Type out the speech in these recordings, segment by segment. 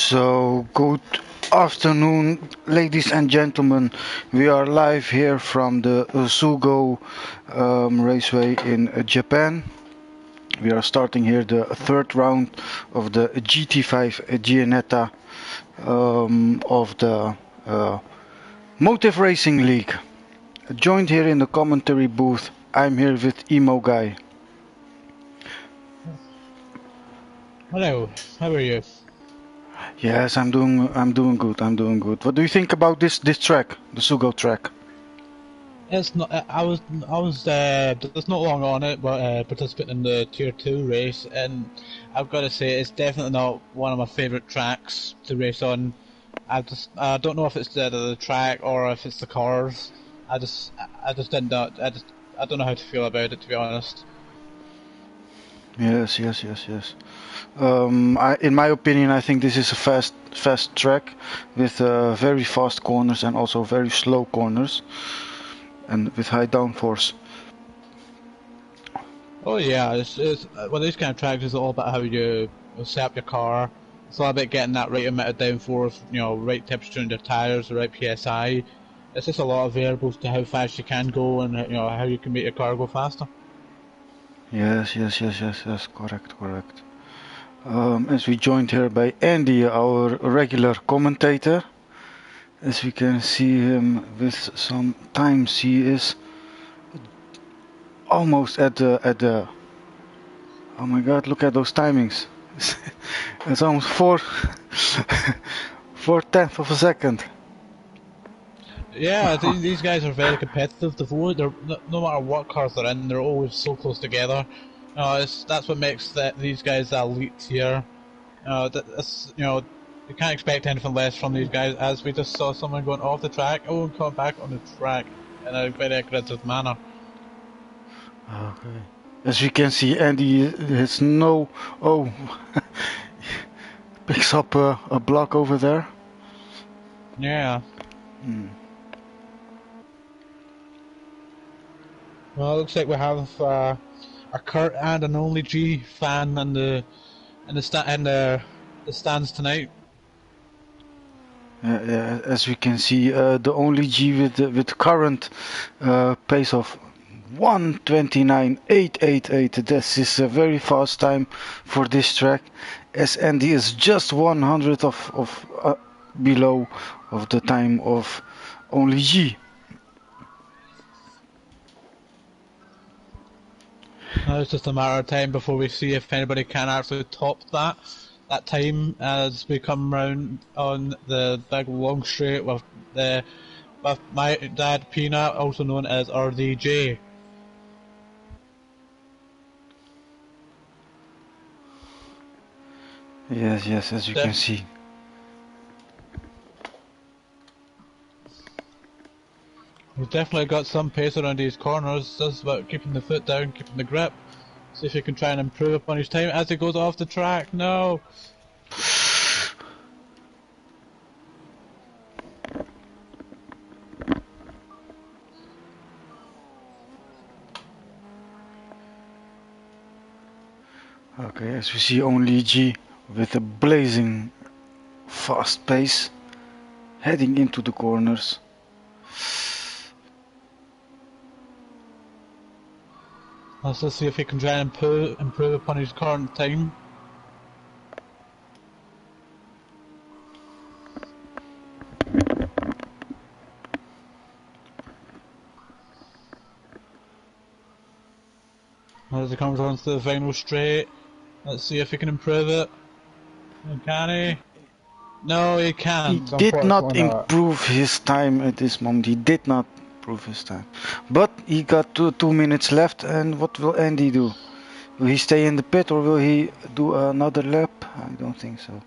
So, good afternoon, ladies and gentlemen. We are live here from the Sugo raceway in Japan. We are starting here the third round of the GT5 Ginetta of the Motive Racing League. Joined here in the commentary booth, I'm here with Emo Guy. Hello, how are you? Yes, I'm doing good. What do you think about this track, the Sugo track? It's not. I was just not long on it, but participating in the Tier 2 race, and I've got to say it's definitely not one of my favourite tracks to race on. I don't know if it's the track or if it's the cars. I just didn't know. I don't know how to feel about it, to be honest. Yes. In my opinion, I think this is a fast track with very fast corners and also very slow corners, and with high downforce. Oh yeah, it's well, these kind of tracks is all about how you set up your car. It's all about getting that right amount of downforce, right temperature in your tires, the right PSI. It's just a lot of variables to how fast you can go and how you can make your car go faster. Yes, correct. As we joined here by Andy, our regular commentator. As we can see him with some times, he is almost at the. Oh my God! Look at those timings. It's almost 4/10 of a second. Yeah, these guys are very competitive. They're no matter what cars they're in, they're always so close together. That's what makes these guys the elite tier. You can't expect anything less from these guys. As we just saw someone going off the track, and come back on the track in a very aggressive manner. Okay. As we can see, Andy has no. Oh, picks up a block over there. Yeah. Well, it looks like we have a Kurt and an Only G fan in the stands tonight. As we can see, the only G with current pace of 1:29.888. This is a very fast time for this track, as Andy is just 100 of below of the time of only G. Now it's just a matter of time before we see if anybody can actually top that time as we come round on the big long straight with my dad Peanut, also known as RDJ. Yes, as you can see. We've definitely got some pace around these corners. Just about keeping the foot down, keeping the grip. See if he can try and improve upon his time as he goes off the track. No. Okay, as we see only G with a blazing fast pace heading into the corners. Let's just see if he can try and improve upon his current time. As he comes onto the final straight, let's see if he can improve it. Can he? No, he can't. He did not improve his time at this moment. He did not improve his time. But he got 2 minutes left, and what will Andy do? Will he stay in the pit or will he do another lap? I don't think so.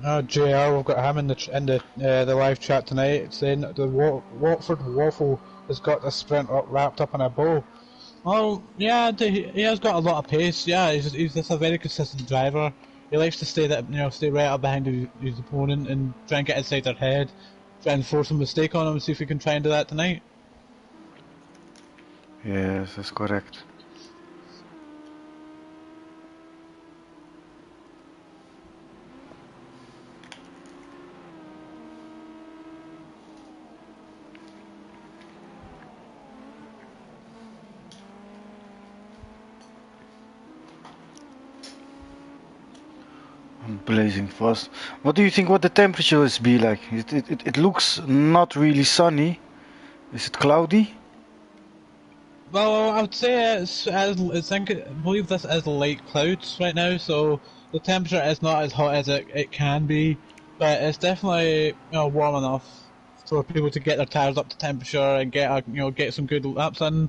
JR, we've got him in the live chat tonight saying that the Watford Waffle has got the sprint wrapped up in a bow. Well, yeah, he has got a lot of pace. Yeah, he's just a very consistent driver. He likes to stay right up behind his opponent and try and get inside their head, try and force a mistake on him and see if we can try and do that tonight. Yes, that's correct. blazing fast. What do you think? What the temperature will be like? It looks not really sunny. Is it cloudy? Well, I would say I believe this is light clouds right now, so the temperature is not as hot as it can be, but it's definitely warm enough for people to get their tires up to temperature and get some good laps in.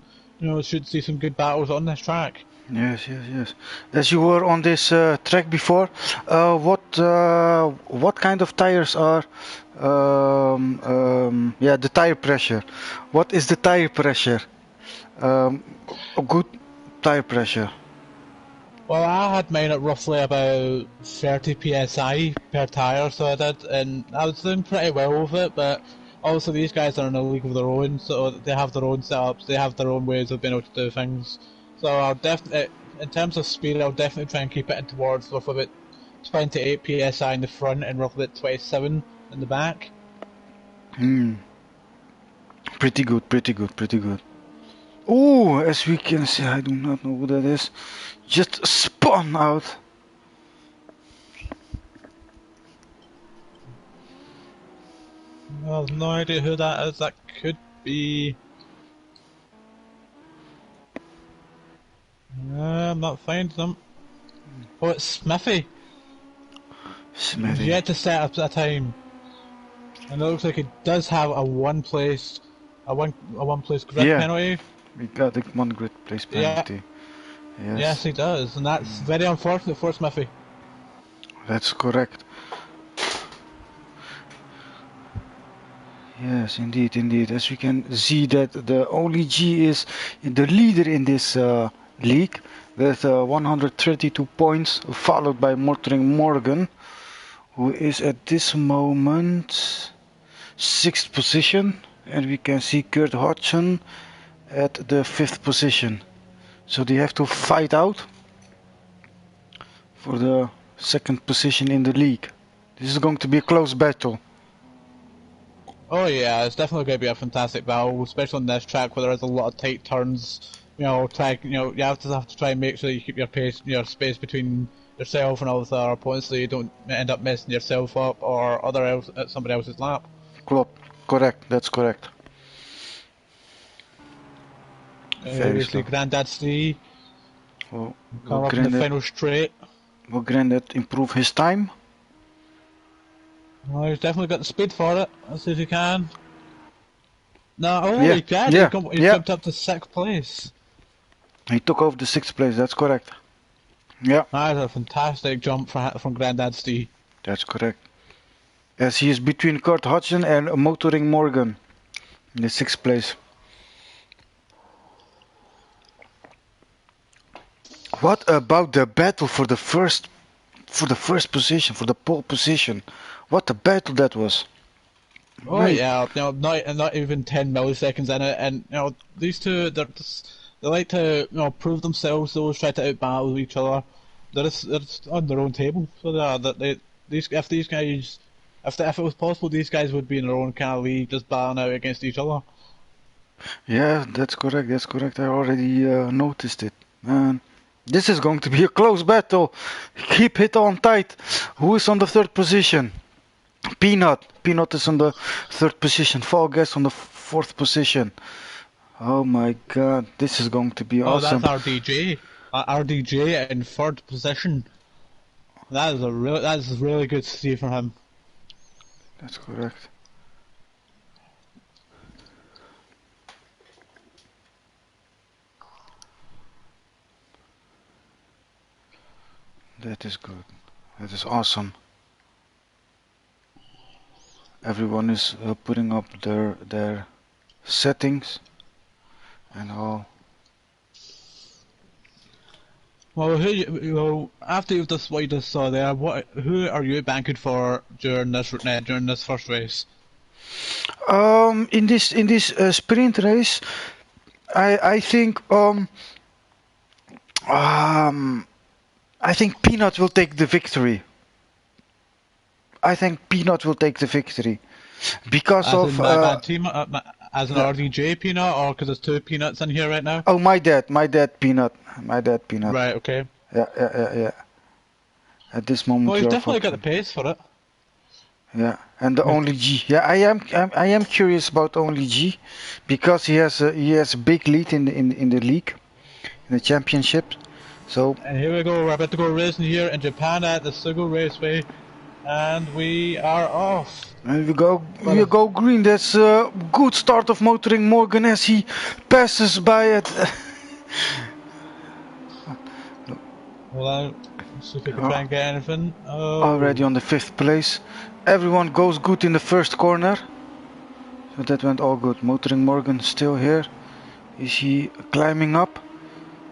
Should see some good battles on this track. Yes, yes, yes. As you were on this track before, what kind of tires are? Yeah, the tire pressure. What is the tire pressure? A good tire pressure. Well, I had mine at roughly about 30 psi per tire, so I did, and I was doing pretty well with it. But also, these guys are in a league of their own, so they have their own setups, they have their own ways of being able to do things. So I'll definitely, in terms of speed, I'll definitely try and keep it in towards roughly about 28 psi in the front and roughly about 27 in the back. Pretty good, pretty good, pretty good. Oh, as we can see, I do not know who that is. Just spun out. I have no idea who that is. That could be. I'm not finding them. Oh, it's Smithy. Smithy. He's yet to set up a time, and it looks like he does have a one place grid penalty. We got the one grid place penalty. Yes. Yes, he does, and that's very unfortunate for Smithy. That's correct. Yes, indeed, indeed. As we can see that the only G is the leader in this league with 132 points, followed by Mortering Morgan, who is at this moment 6th position, and we can see Kurt Hodgson at the 5th position. So they have to fight out for the 2nd position in the league. This is going to be a close battle. Oh yeah, it's definitely going to be a fantastic battle, especially on this track where there is a lot of tight turns. You have to try and make sure you keep your space between yourself and all the other opponents, so you don't end up messing yourself up or somebody else's lap. Correct. That's correct. We see Grandad C. Will come up in the final straight. Will Grandad improve his time? Well, he's definitely got the speed for it. Let's see if he can. No, he can. He jumped up to 6th place. He took over the 6th place, that's correct. Yeah. That is a fantastic jump from Grandad Steve. That's correct. As he is between Kurt Hodgson and Motoring Morgan in the 6th place. What about the battle for the first position, for the pole position? What a battle that was! Oh yeah, not even 10 milliseconds in it, and these two, they like to prove themselves. They always try to outbattle each other. They're just on their own table. So if it was possible, these guys would be in their own kind of league, just battling out against each other. Yeah, that's correct. That's correct. I already noticed it. This is going to be a close battle. Keep it on tight. Who is on the 3rd position? Peanut. Peanut is on the 3rd position. Fall Gas on the 4th position. Oh my god, this is going to be awesome. Oh, that's RDJ. RDJ in 3rd position. That is really good to see from him. That's correct. That is good. That is awesome. Everyone is putting up their settings and all. Well, after what you just saw there, who are you banking for during this first race? In this sprint race, I think I think Peanut will take the victory. I think Peanut will take the victory because as an RDJ Peanut, or because there's 2 Peanuts in here right now. Oh, my dad Peanut. Right. Okay. Yeah. At this moment, Well, he's we are definitely got the focusing. pace for it. Yeah, and the only G. Yeah, I am curious about only G, because he has a big lead in the league, in the championship. So And here we go, we're about to go racing here in Japan at the Sugo Raceway, and we are off. and But we go green. That's a good start of motoring Morgan as he passes by it. well, let's see if we can try and get anything. Already Oh, on the 5th place. Everyone goes good in the first corner. So that went all good. Motoring Morgan still here. Is he climbing up?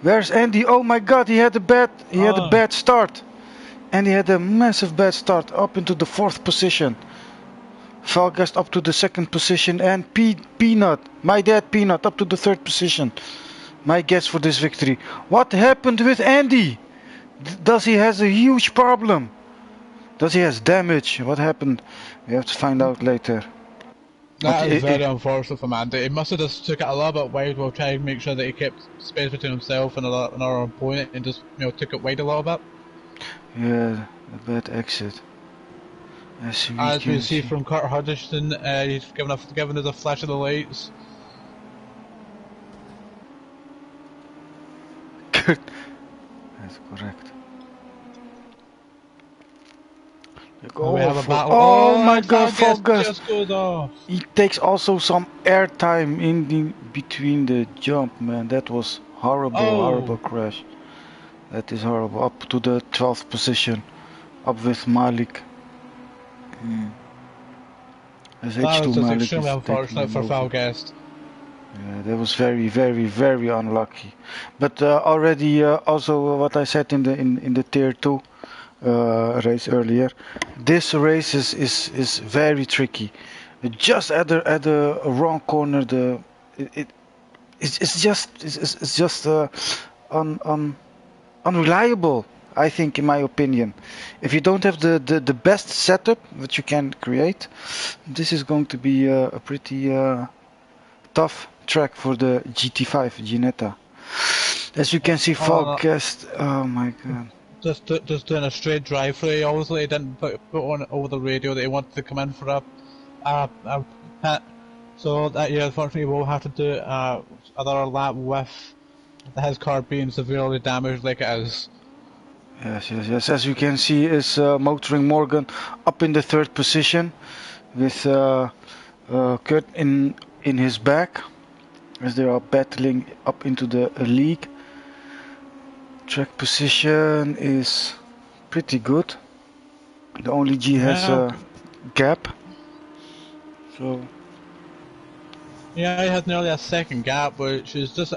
Where's Andy? Oh my god, he had a bad start. And he had a massive bad start up into the 4th position. Falgast up to the 2nd position, and Peanut, my dad Peanut, up to the 3rd position. My guess for this victory. What happened with Andy? Does he has a huge problem? Does he has damage? What happened? We have to find out later. that is very unfortunate for Mandy. He must have just took it a little bit wide while trying to make sure that he kept space between himself and another opponent, and just took it wide a little bit. Yeah, a bad exit. As we see from Kurt Hudson, he's given us a flash of the lights. Good. That's correct. We have a battle. Oh my god, Falgast Falgast! just goes off. He takes also some air time in between the jump, man. That was horrible crash. That is horrible. Up to the 12th position, up with Malik. As That H2 was just Malik extremely is unfortunate for Falgast. Yeah, that was very unlucky. But already also what I said in the tier 2 race earlier, this race is very tricky. Just at the wrong corner, it's just unreliable. I think, in my opinion, if you don't have the best setup that you can create, this is going to be a pretty tough track for the GT5 Ginetta. As you can see, Falcast. Oh my god. Just doing a straight drive through. Obviously, he didn't put on over the radio that he wanted to come in for a pit. So that unfortunately, we'll have to do another lap with his car being severely damaged like it is. Yes. As you can see, is Motoring Morgan up in the 3rd position with Kurt in his back as they are battling up into the league. Track position is pretty good. The only G has a gap. So yeah, he has nearly a second gap, which is just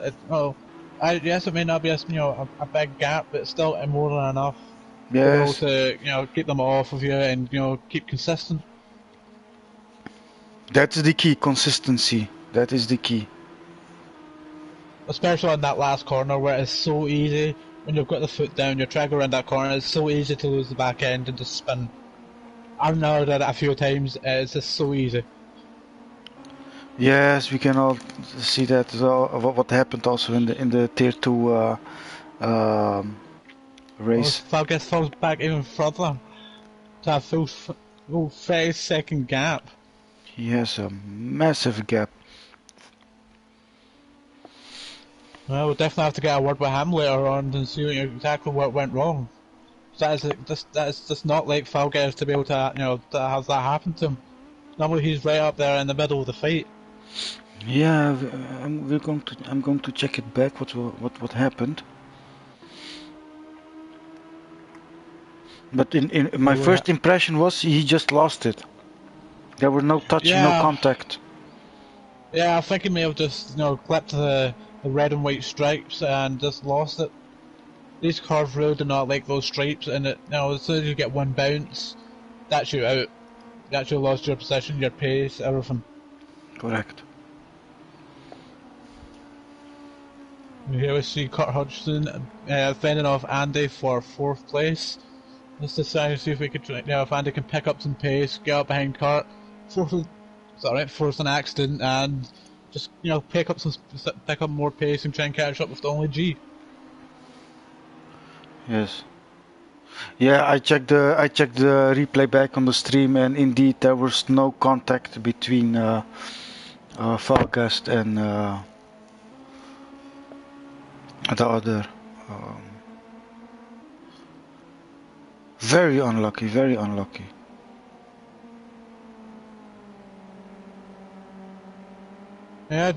yes, it may not be a big gap, but still more than enough. yes, To keep them off of you and keep consistent. that's the key. Consistency. That is the key. Especially on that last corner where it's so easy when you've got the foot down, you're trying around that corner. It's so easy to lose the back end and just spin. I've now done it a few times. It's just so easy. Yes, we can all see that as well. What happened also in the tier 2 race. Falgast falls back even further to a full 30-second gap. He has a massive gap. Well, we'll definitely have to get a word with him later on and see exactly what went wrong. That is just not like Falgast to be able to to have that happen to him. Normally he's right up there in the middle of the fight. Yeah, I'm going to check it back. What happened? But in my first impression was he just lost it. There were no touch, no contact. Yeah, I think he may have just clipped the red and white stripes and just lost it. These cars really do not like those stripes, and as soon as you get one bounce, that's you out. You actually lost your position, your pace, everything. Correct. Here we see Kurt Hodgson fending off Andy for 4th place. Let's decide to see if we could, if Andy can pick up some pace, get up behind Kurt, force an accident, and just pick up more pace and try and catch up with the only G. Yes. Yeah, I checked the replay back on the stream, and indeed there was no contact between Falcast and the other. Um, very unlucky, very unlucky. Yeah,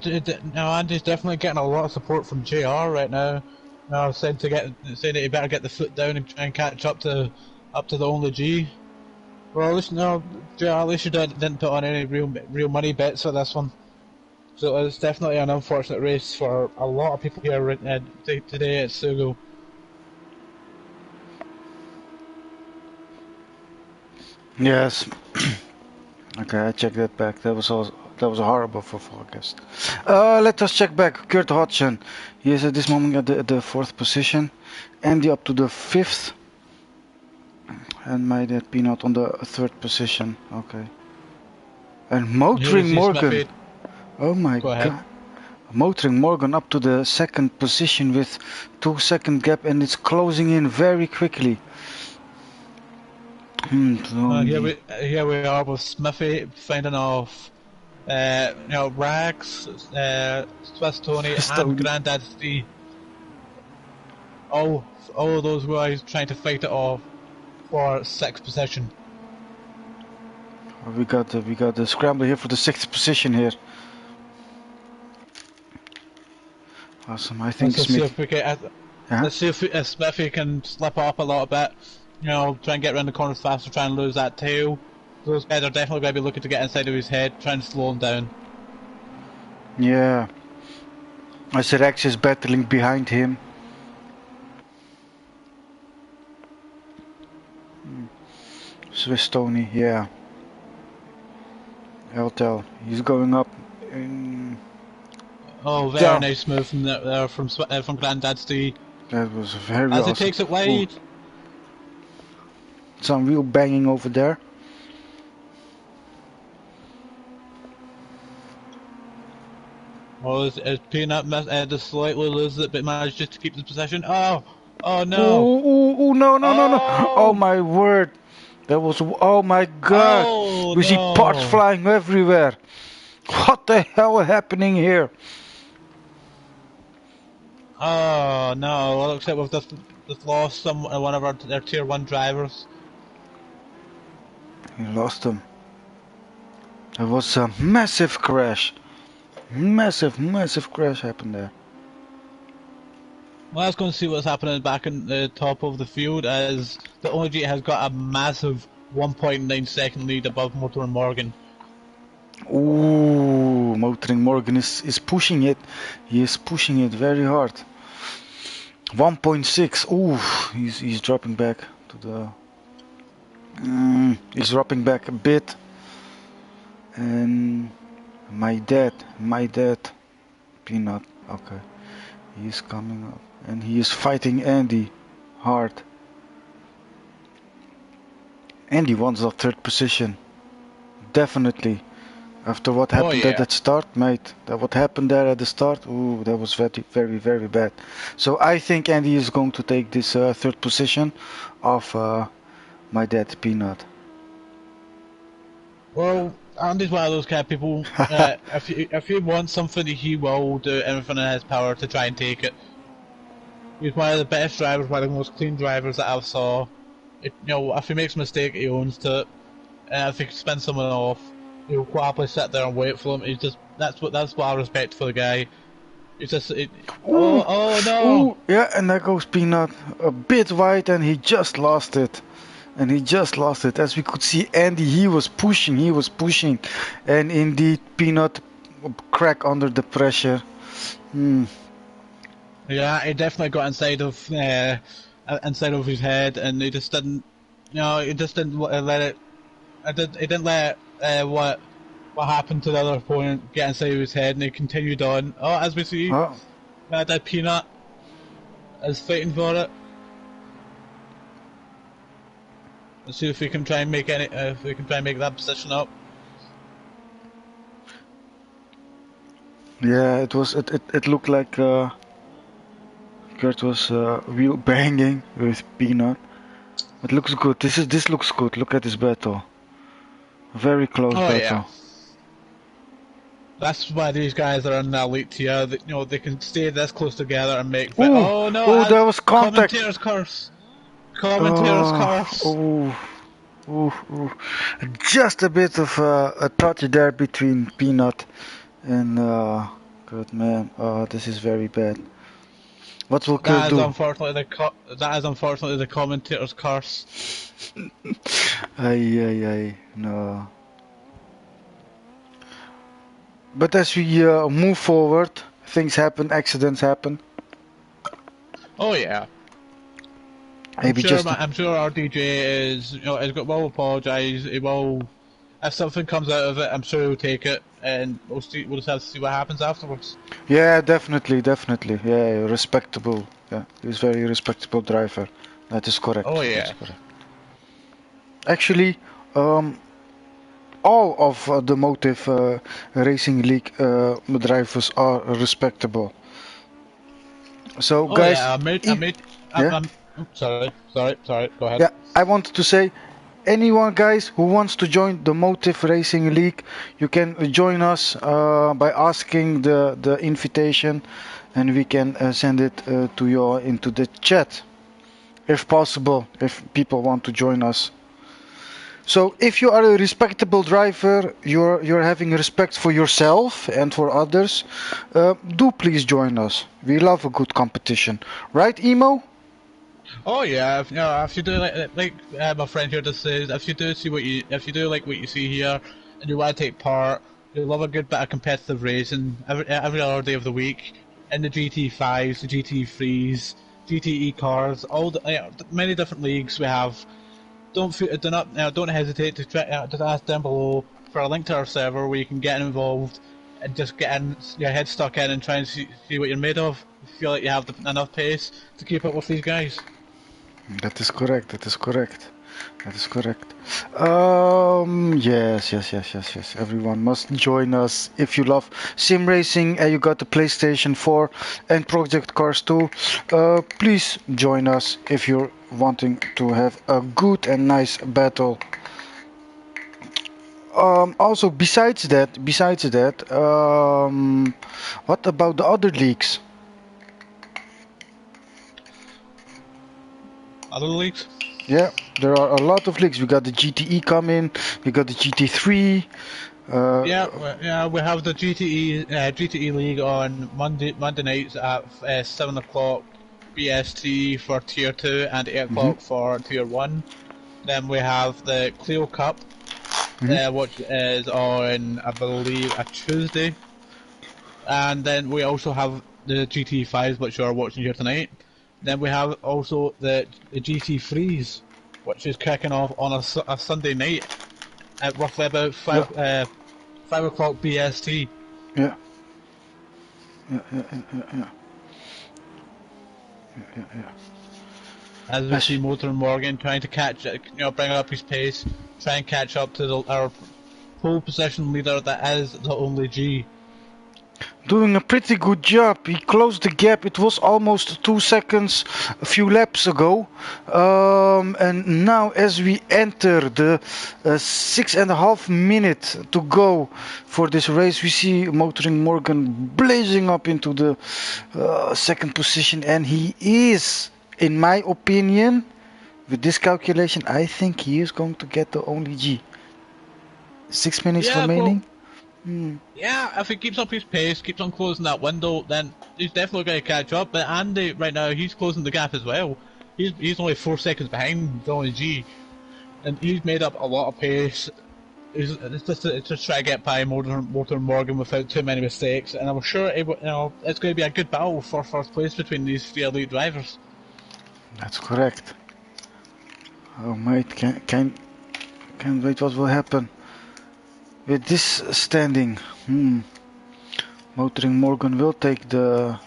no, Andy's definitely getting a lot of support from JR right now. Now saying that he better get the foot down and try and catch up to the only G. Well, at least no, JR, at least you didn't put on any real money bets for this one. So it's definitely an unfortunate race for a lot of people here today at Sugo. Yes. Okay, I checked that back. That was horrible for Falcast. Let us check back. Kurt Hodgson. He is at this moment at the fourth position. Andy up to the fifth. And my dad Peanut on the third position. Okay. And Motoring Morgan. Oh my god. Motoring Morgan up to the second position with 2-second gap, and it's closing in very quickly. Here we are with Smithy finding off Rags, Swiss Tony, and Grandad Steve. All of those guys trying to fight it off for sixth position. We got the scramble here for the sixth position here. Awesome. I think Smith. Let's see if Smithy can slip up a little bit. You know, try and get around the corners faster, try and lose that tail. Those guys are definitely going to be looking to get inside of his head, trying to slow him down. Yeah. As Rex is battling behind him. Swiss Tony, yeah. I'll tell. He's going up. Oh, very nice move from Grandad Steve. That was very As awesome. he takes it wide. Ooh. Some real banging over there. Oh, is Peanut just slightly loses it, but managed just to keep the position. Oh no! Oh no! Oh my word! That was, oh my god! Oh, we see parts flying everywhere. What the hell is happening here? Oh no! It looks like we've just lost one of their tier 1 drivers. We lost him. There was a massive crash. Massive crash happened there. Well, let's go and see what's happening back in the top of the field, as the OG has got a massive 1.9 second lead above Motoring Morgan. Ooh, Motoring Morgan is pushing it. He is pushing it very hard. 1.6. Ooh, he's dropping back to the. He's dropping back a bit. And my dad, Peanut. Okay, he's coming up, and he is fighting Andy hard. Andy wants the third position, definitely. After what happened at that start, mate, what happened there at the start, ooh, that was very bad. So I think Andy is going to take this third position of my dad, Peanut. Well, Andy's one of those kind of people. If he wants something, he will do everything in his power to try and take it. He's one of the best drivers, one of the most clean drivers that I've saw. If he makes a mistake, he owns to it. And if he spins someone off, he'll quietly sit there and wait for him. That's what I respect for the guy. Oh no! Ooh, yeah, and there goes Peanut a bit wide, and he just lost it. As we could see, Andy, he was pushing, and indeed Peanut crack under the pressure. Yeah, he definitely got inside of his head, and he just didn't. He just didn't let it. He didn't let what happened to the other opponent get inside of his head, and he continued on. Oh, as we see, that Peanut is fighting for it. Let's see if we can try and make that position up. Yeah, it looked like Kurt was wheel banging with Peanut. It looks good. This looks good. Look at this battle. Very close Oh yeah. battle. That's why these guys are in the elite tier. That, you know, they can stay this close together and make. Ooh, Oh no! oh, there As was contact. commentator's curse. Commentator's curse. Ooh, ooh, ooh. Just a bit of a touch there between Peanut and good man. This is very bad. What will Kurt That is do? unfortunately that is unfortunately the commentator's curse. Ay, ay, ay, no. But as we move forward, things happen, accidents happen. Oh yeah. Maybe just. I'm sure our DJ is, you know, will apologise. He will, if something comes out of it, I'm sure he'll take it, and we'll just have to see what happens afterwards. Yeah, definitely, definitely. Yeah, respectable. Yeah, he's very respectable driver. That is correct. Oh yeah. That's correct. Actually, all of the Motive Racing League drivers are respectable. So, Oh guys. yeah, Yeah. Sorry, go ahead. Yeah, I wanted to say, anyone, guys, who wants to join the Motive Racing League, you can join us by asking the invitation, and we can send it to you into the chat, if possible, if people want to join us. So if you are a respectable driver, you're having respect for yourself and for others, do please join us. We love a good competition, right, Emo? Oh yeah, if you do like my friend here just says, if you do like what you see here, and you want to take part, you love a good bit of competitive racing every other day of the week, in the GT5s, the GT3s, GTE cars, all the many different leagues we have. Don't hesitate to just ask down below for a link to our server where you can get involved and just get in your head stuck in and try and see what you're made of. If you feel like you have enough pace to keep up with these guys. That is correct. That is correct. That is correct. Yes. Everyone must join us if you love sim racing and you got the PlayStation 4 and Project Cars 2. Please join us if you're wanting to have a good and nice battle. Also, besides that, what about the other leagues? Other leagues? Yeah, there are a lot of leagues. We got the GTE coming. We got the GT3. We have the GTE League on Monday nights at 7 o'clock BST for Tier 2 and 8 o'clock for Tier 1. Then we have the Clio Cup, which is on, I believe, a Tuesday. And then we also have the GT5s, which you are watching here tonight. Then we have also the GT3s, which is kicking off on a Sunday night at roughly about 5 o'clock BST. Yeah. As we see Motor and Morgan trying to bring up his pace, try and catch up to our pole position leader that is the only G. Doing a pretty good job. He closed the gap. It was almost 2 seconds a few laps ago. And now as we enter the 6.5 minutes to go for this race, we see Motoring Morgan blazing up into the second position. And he is, in my opinion, with this calculation, I think he is going to get the only G. 6 minutes remaining. Yeah, if he keeps up his pace, keeps on closing that window, then he's definitely going to catch up. But Andy, right now, he's closing the gap as well. He's only 4 seconds behind the only G, and he's made up a lot of pace. It's just to try to get by Motor Morgan without too many mistakes, and I'm sure it's going to be a good battle for first place between these three elite drivers. That's correct. Oh mate, can't wait what will happen with this standing. Motoring Morgan will take the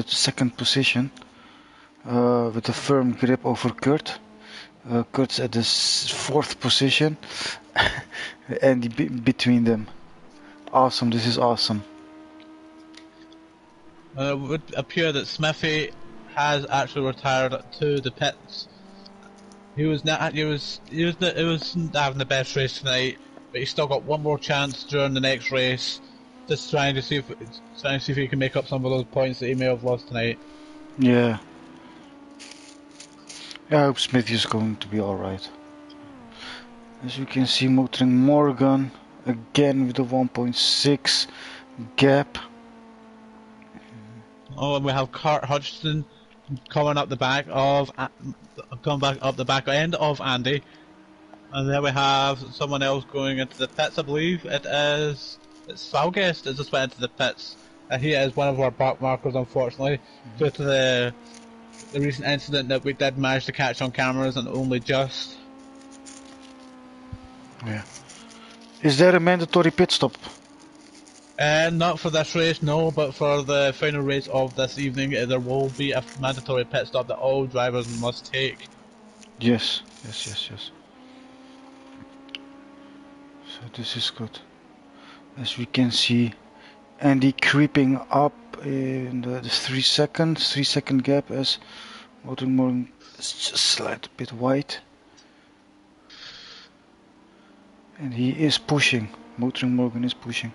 second position with a firm grip over Kurt. Kurt's at the fourth position and between them. Awesome, this is awesome. It would appear that Smithy has actually retired to the pits. He was not. He was having the best race tonight, but he's still got one more chance during the next race. Just trying to see if he can make up some of those points that he may have lost tonight. Yeah. I hope Smithy is going to be alright. As you can see, motoring Morgan again with a 1.6 gap. Oh, and we have Kurt Hodgson coming up the back of end of Andy, and then we have someone else going into the pits. I believe it's Falguest that just went into the pits. He is one of our back markers, unfortunately, due to the recent incident that we did manage to catch on cameras, and only just. Yeah. Is there a mandatory pit stop? Not for this race, no, but for the final race of this evening, there will be a mandatory pit stop that all drivers must take. Yes. So this is good. As we can see, Andy creeping up in the 3 second gap as motoring Morgan is just slight bit wide. And he is pushing. Motoring Morgan is pushing.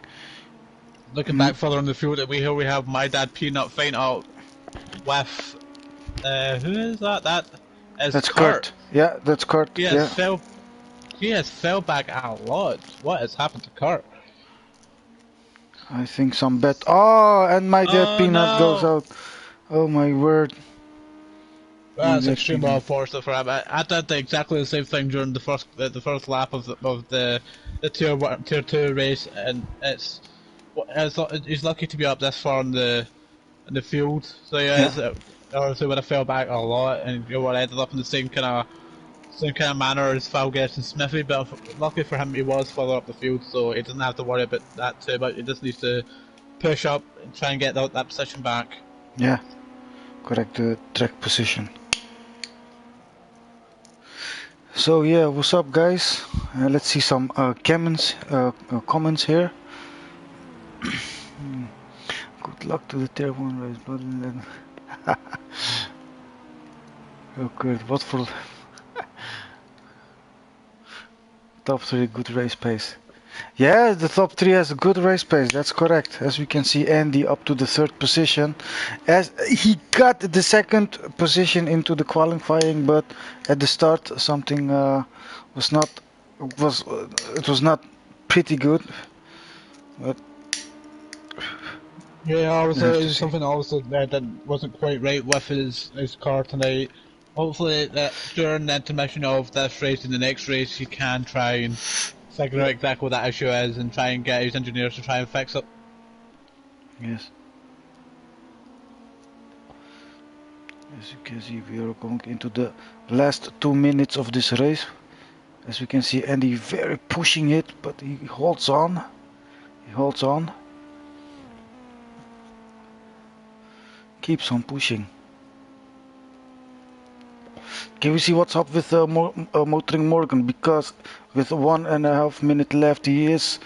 Looking back further on the field, we have my dad Peanut fighting out with who is that? That's Kurt. Yeah, that's Kurt. He has fell back a lot. What has happened to Kurt? I think some bad. Oh, and my dad Peanut goes out. Oh my word. That's extremely unfortunate for him. I did exactly the same thing during the first lap of the tier 2 race, and he's lucky to be up this far in the field. So yeah, obviously would have fell back a lot, and you would have ended up in the same kind of manner as Falguest and Smithy. But lucky for him, he was further up the field, so he doesn't have to worry about that too much. He just needs to push up and try and get that position back. Yeah, correct the track position. So yeah, what's up guys? Let's see some comments here. Good luck to the tier 1 race, blood. Oh good, what for top 3 good race pace. Yeah, the top 3 has a good race pace, that's correct. As we can see, Andy up to the 3rd position. As he got the 2nd position into the qualifying, but at the start something was not pretty good. But yeah, something also that wasn't quite right with his car tonight. Hopefully that during the intermission of this race and the next race he can try and figure out exactly what that issue is and try and get his engineers to try and fix it. Yes. As you can see, we are going into the last 2 minutes of this race. As we can see, Andy very pushing it, but he holds on. Keeps on pushing. Can we see what's up with motoring Morgan? Because with 1.5 minutes left, he is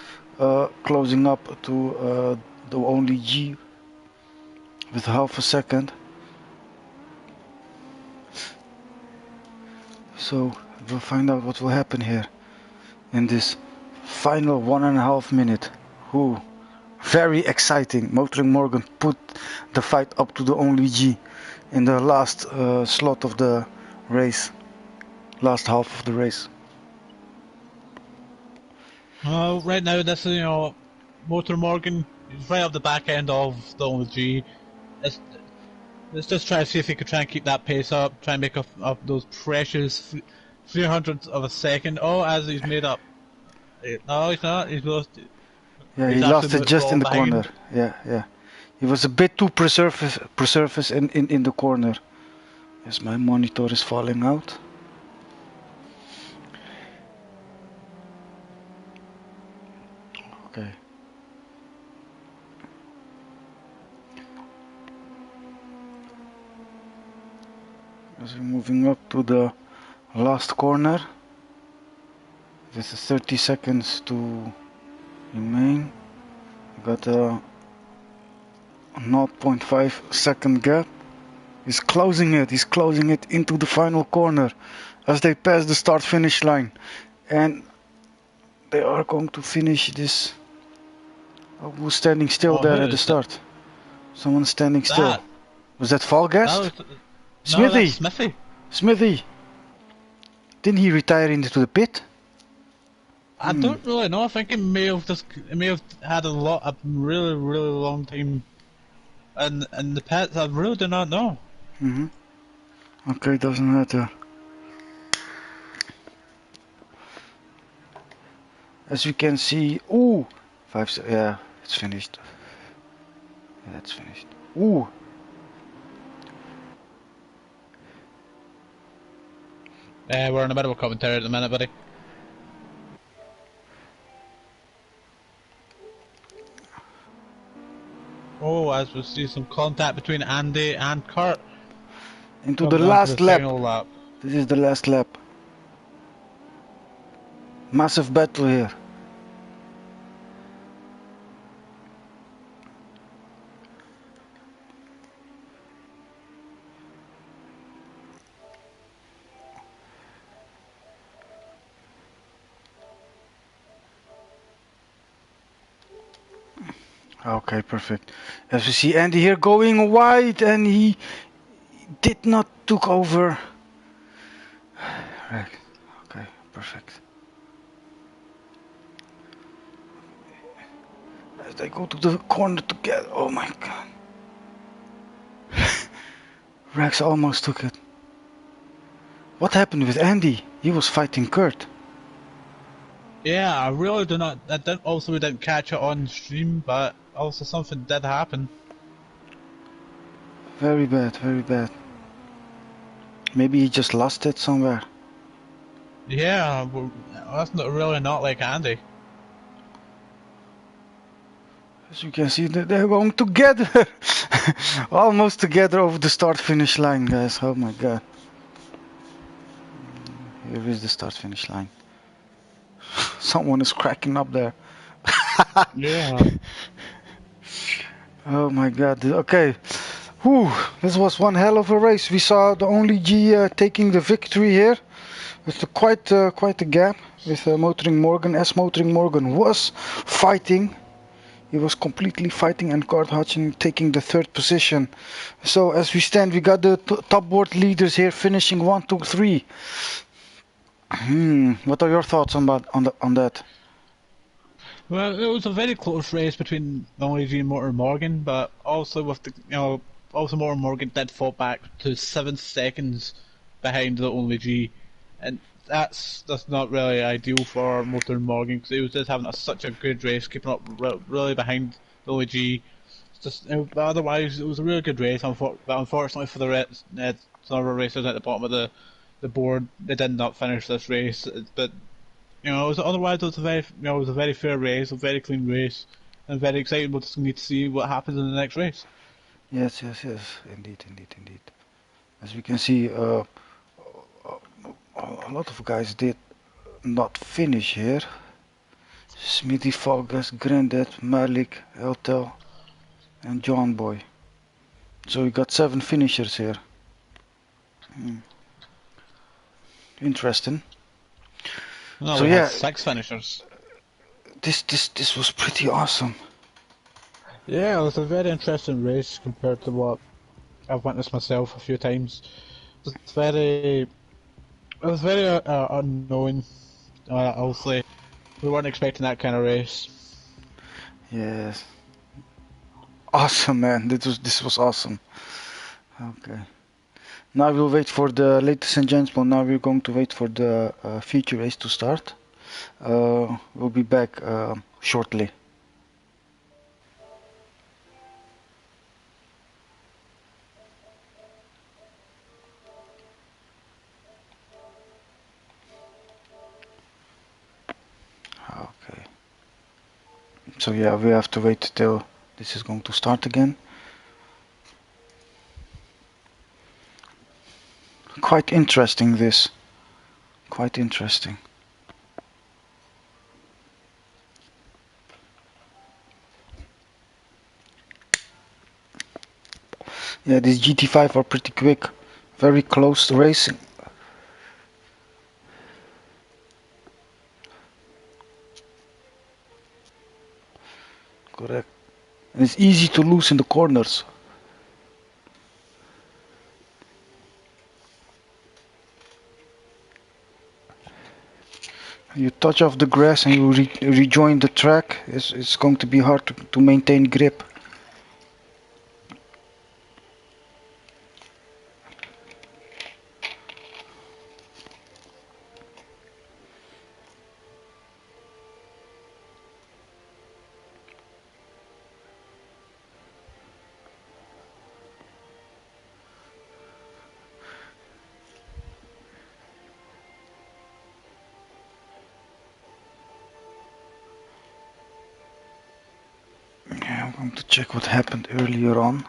closing up to the only G with half a second. So we'll find out what will happen here in this final 1.5 minute. Very exciting. Motoring Morgan put the fight up to the only G in the last slot of the race, last half of the race. Right now, this is Motor Morgan. He's right up the back end of the only G. Let's just try to see if he could try and keep that pace up, try and make up those precious 300ths of a second. Oh, as he's made up. No, he's not. He's lost. Yeah, he lost it just in the corner. Yeah. He was a bit too presurface in the corner. Yes, my monitor is falling out. Okay. As we're moving up to the last corner, there's 30 seconds to remain. We got a 0.5 second gap. He's closing it into the final corner. as they pass the start finish line, and they are going to finish this. Oh, who's standing still Oh, who there at the is that? start? Someone standing still. That? Was that Fall That Guest? was... No, that's Smithy! Smithy. Smithy! Didn't he retire into the pit? I don't really know. I think he may have had a really, really long time in the pits. I really do not know. Okay, doesn't matter. As we can see, ooh, yeah, it's finished. Yeah, it's finished. Ooh, We're in a bit of a commentary at the minute, buddy. Oh, as we see some contact between Andy and Kurt. into the Coming on to last the lap. final lap. This is the last lap. Massive battle here. Okay, perfect. As we see Andy here going wide, and he did not took over. Right. Okay, perfect. As they go to the corner together. Oh my god. Rex almost took it. What happened with Andy? He was fighting Kurt. Yeah, I really do not. We didn't catch it on stream, but also something did happen. Very bad, very bad. Maybe he just lost it somewhere. Yeah, that's really not like Andy. As you can see, they're going together. Almost together over the start finish line, guys. Oh my god. Here is the start finish line. Someone is cracking up there. Yeah. Oh my god. Okay. Whew. This was one hell of a race. We saw the only G taking the victory here. With quite a gap with Motoring Morgan. As Motoring Morgan was fighting. He was completely fighting, and Kurt Hudson taking the third position. So as we stand, we got the top board leaders here finishing 1, 2, 3. What are your thoughts on that? Well, it was a very close race between Luigi and Motor Morgan, but also with also Motor Morgan did fall back to 7 seconds behind the only G, and that's not really ideal for Motor Morgan because he was just having such a good race, keeping up really behind the only G. But otherwise, it was a really good race. But unfortunately for the rest, some other racers at the bottom of the board, they did not finish this race. But otherwise it was a very fair race, a very clean race, and very exciting. We'll just need to see what happens in the next race. Yes, indeed. As we can see, a lot of guys did not finish here. Smithy, Falgas, Granddad, Malik, Eltel, and John Boy. So we got 7 finishers here. Interesting. No, so we yeah, had 6 finishers. This was pretty awesome. Yeah, it was a very interesting race compared to what I've witnessed myself a few times. It was very unknown. Obviously, we weren't expecting that kind of race. Yes. Awesome, man. This was awesome. Okay. Now we'll wait for the, ladies and gentlemen, now we're going to wait for the feature race to start. We'll be back shortly. Okay. So yeah, we have to wait till this is going to start again. Quite interesting this. Quite interesting. Yeah, these GT5 are pretty quick. Very close racing. correct. And it's easy to lose in the corners. You touch off the grass and you rejoin the track. It's going to be hard to maintain grip. Yeah, I'm going to check what happened earlier on.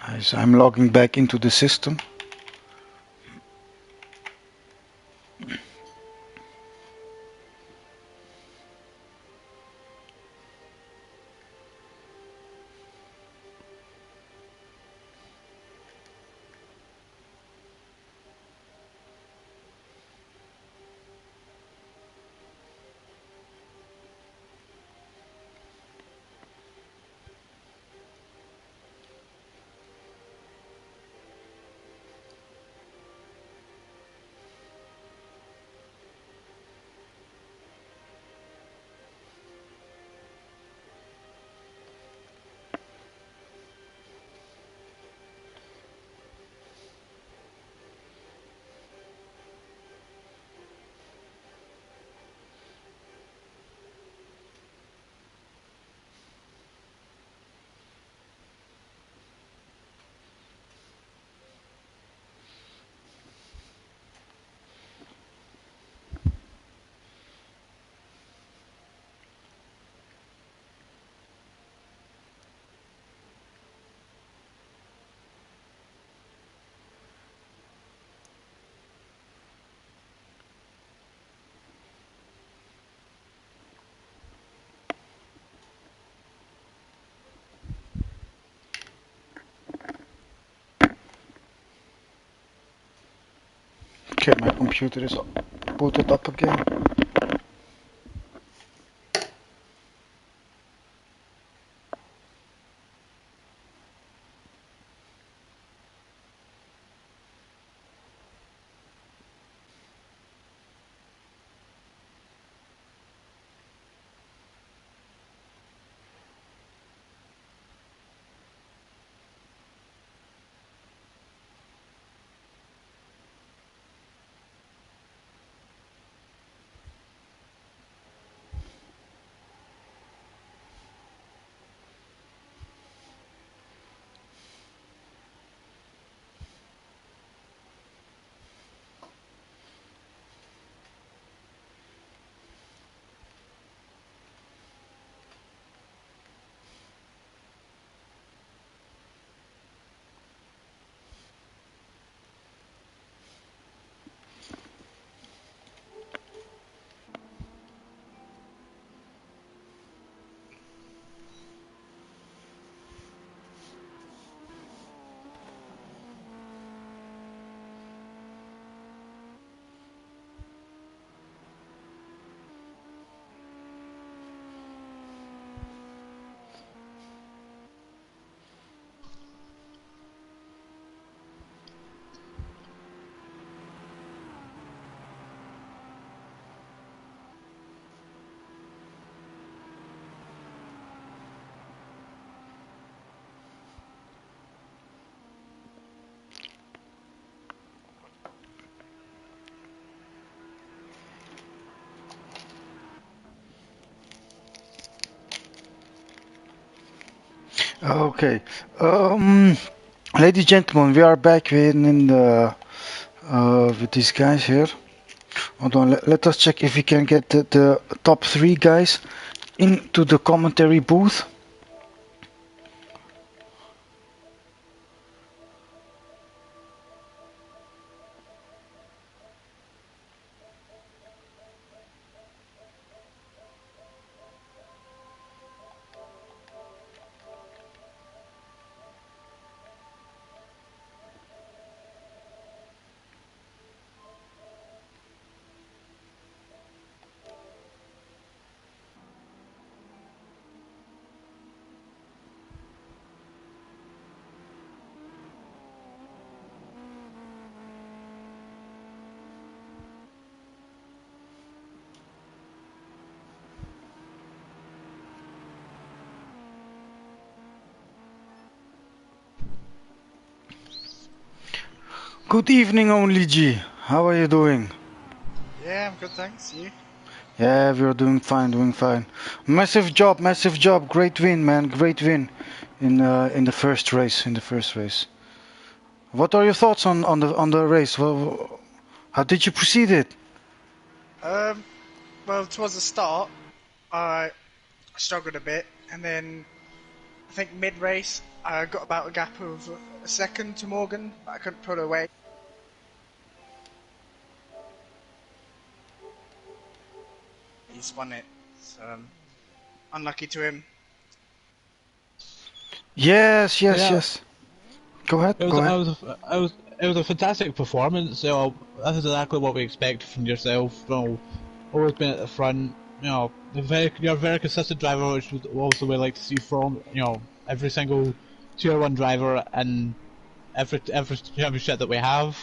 Nice. I'm logging back into the system. Okay, my computer is booted up again. Okay. Um, Ladies and gentlemen, we are back in the with these guys here. Hold on, let us check if we can get the top 3 guys into the commentary booth. Good evening, Only G. How are you doing? Yeah, I'm good, thanks. You? Yeah, we're doing fine, doing fine. Massive job, great win, man, great win in the first race, What are your thoughts on the race? Well, how did you proceed it? Well, towards the start, I struggled a bit, and then I think mid-race, I got about a gap of a second to Morgan, but I couldn't pull away. He spun it, so unlucky to him. Yes, yes, Yeah, yes. Go ahead, it was go ahead. it was a fantastic performance. That's exactly what we expect from yourself. Always been at the front. You're a very consistent driver, which is also we like to see from every single tier 1 driver and every championship that we have.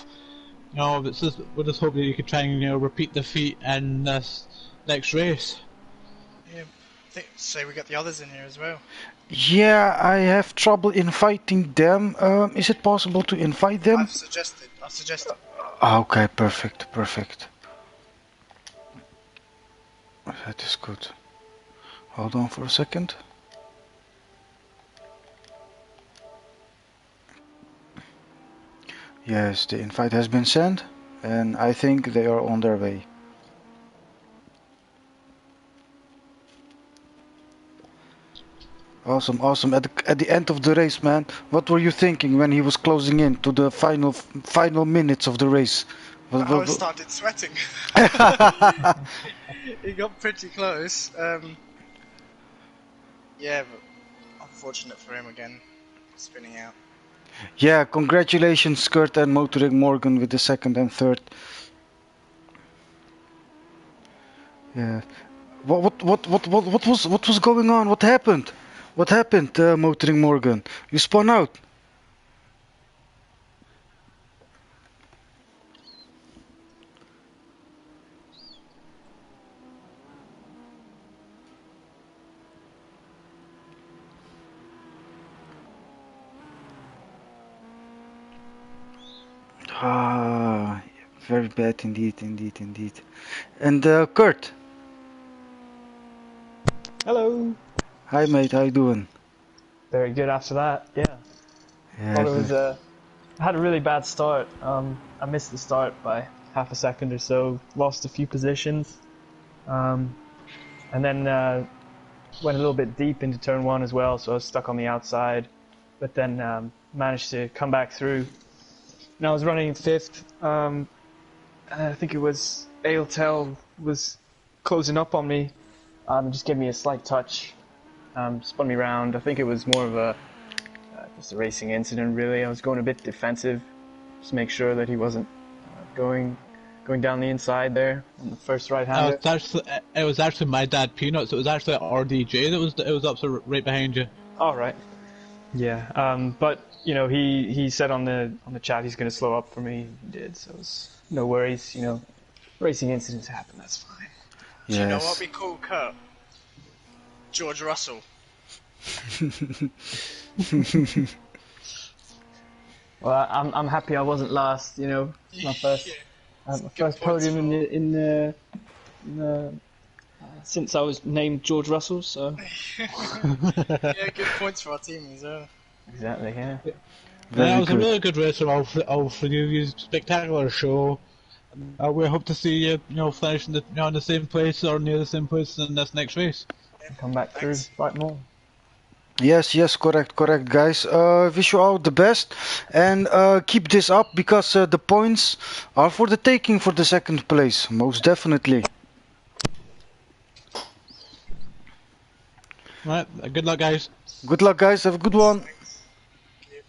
We're just hoping that you could try and repeat the feat in this next race. Yeah, I think so. We got the others in here as well. Yeah, I have trouble inviting them. Is it possible to invite them? I've suggested. Okay, perfect, perfect. That is good. Hold on for a second. Yes, the invite has been sent, and I think they are on their way. Awesome, awesome. At the end of the race, man, what were you thinking when he was closing in to the final minutes of the race? I started sweating. He got pretty close. Yeah, but unfortunate for him again, spinning out. Yeah, congratulations, Kurt and Motoring Morgan with the second and third. Yeah. What was going on? What happened? What happened, Motoring Morgan? You spun out. Ah, very bad indeed, indeed, indeed. And Kurt, Hello. hi mate, how you doing? Very good after that. Yeah. Yeah, Thought it was good. I had a really bad start. I missed the start by half a second or so. Lost a few positions. Um, and then went a little bit deep into turn 1 as well, so I was stuck on the outside. But then managed to come back through. And I was running in 5th. I think it was Ailtel was closing up on me. Just gave me a slight touch. Spun me round. I think it was more of just a racing incident, really. I was going a bit defensive, just to make sure that he wasn't going down the inside there on the first right-hander. It was actually my dad Peanuts. It was actually RDJ that was up so right behind you. All right. Yeah. But he said on the chat he's going to slow up for me. He did, so it's no worries. Racing incidents happen. That's fine. Do you know what Yes. we call Kurt? George Russell. Well, I'm happy I wasn't last. My first Yeah, my good first points podium for. in the since I was named George Russell. So Yeah, good points for our team as well. exactly, yeah. Yeah, it Very was a good. really good race from all three of you. Spectacular show. We hope to see you, finishing in the same place or near the same place in this next race. Come back through, Thanks. fight more. Yes, yes, correct, correct, guys. Wish you all the best and keep this up because the points are for the taking for the second place, most definitely. Right, good luck, guys. Good luck, guys. Have a good one. Thanks. Thank you.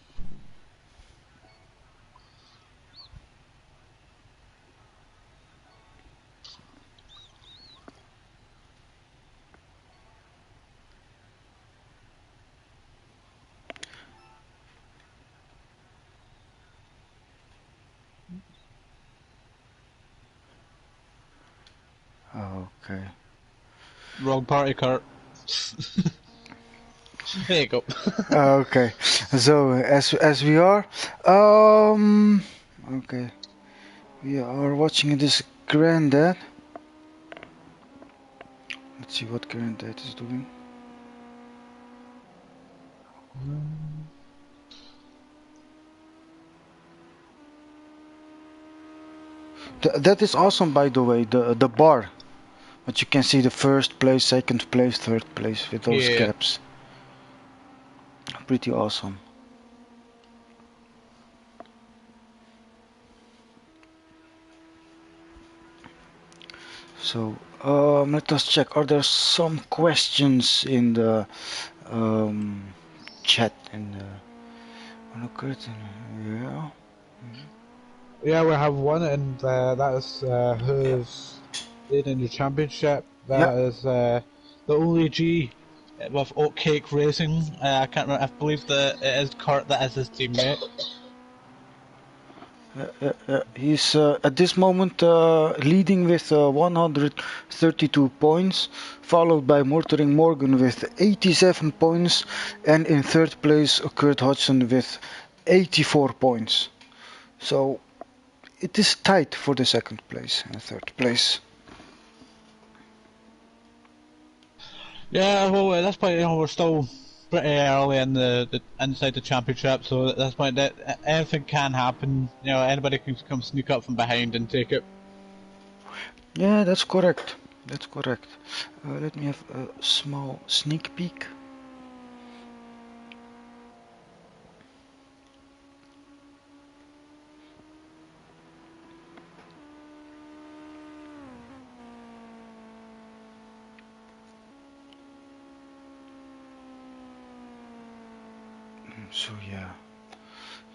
Okay. Wrong party, Kurt. There you go. Okay. So as we are, um, okay, we are watching this granddad. Let's see what granddad is doing. That is awesome, by the way. The bar, but you can see the first place, second place, third place with those Yeah. caps. Pretty awesome. So let us check. Are there some questions in the chat? In the yeah. Yeah, we have one, and that is who's leading the championship. Yeah. That is the only G with Oatcake Racing. I can't remember. I believe that it is Kurt that is his teammate. He's at this moment leading with 132 points, followed by Motoring Morgan with 87 points, and in third place Kurt Hodgson with 84 points. So it is tight for the second place and third place. Yeah, well, at this point, we're still pretty early in the inside the championship, so at this point, that anything can happen. Anybody can come sneak up from behind and take it. Yeah, that's correct. That's correct. Let me have a small sneak peek. So yeah.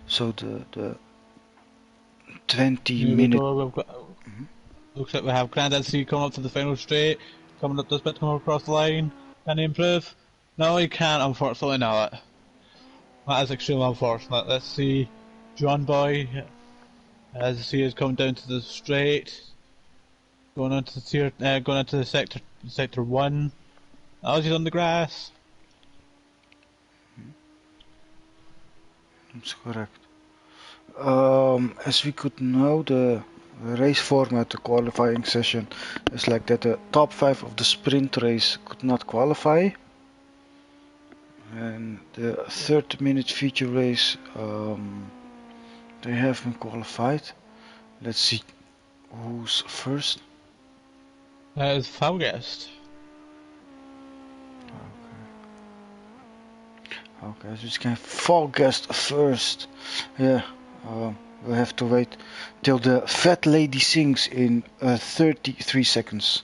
So the 20 Here we minute. go. Looks like we have Grandad C coming up to the final straight, coming up this bit, coming across the line. Can he improve? No, he can't, unfortunately not. That is extremely unfortunate. Let's see, John Boy, as he is coming down to the straight, going into the sector 1. Oh, he's on the grass. That's correct. As we could know, the race format, the qualifying session, is like that the top 5 of the sprint race could not qualify. And the 30-minute feature race, they have been qualified. Let's see who's first. That is Falguest. Okay, so we can fall guest first. Yeah, we'll have to wait till the fat lady sings in 33 seconds.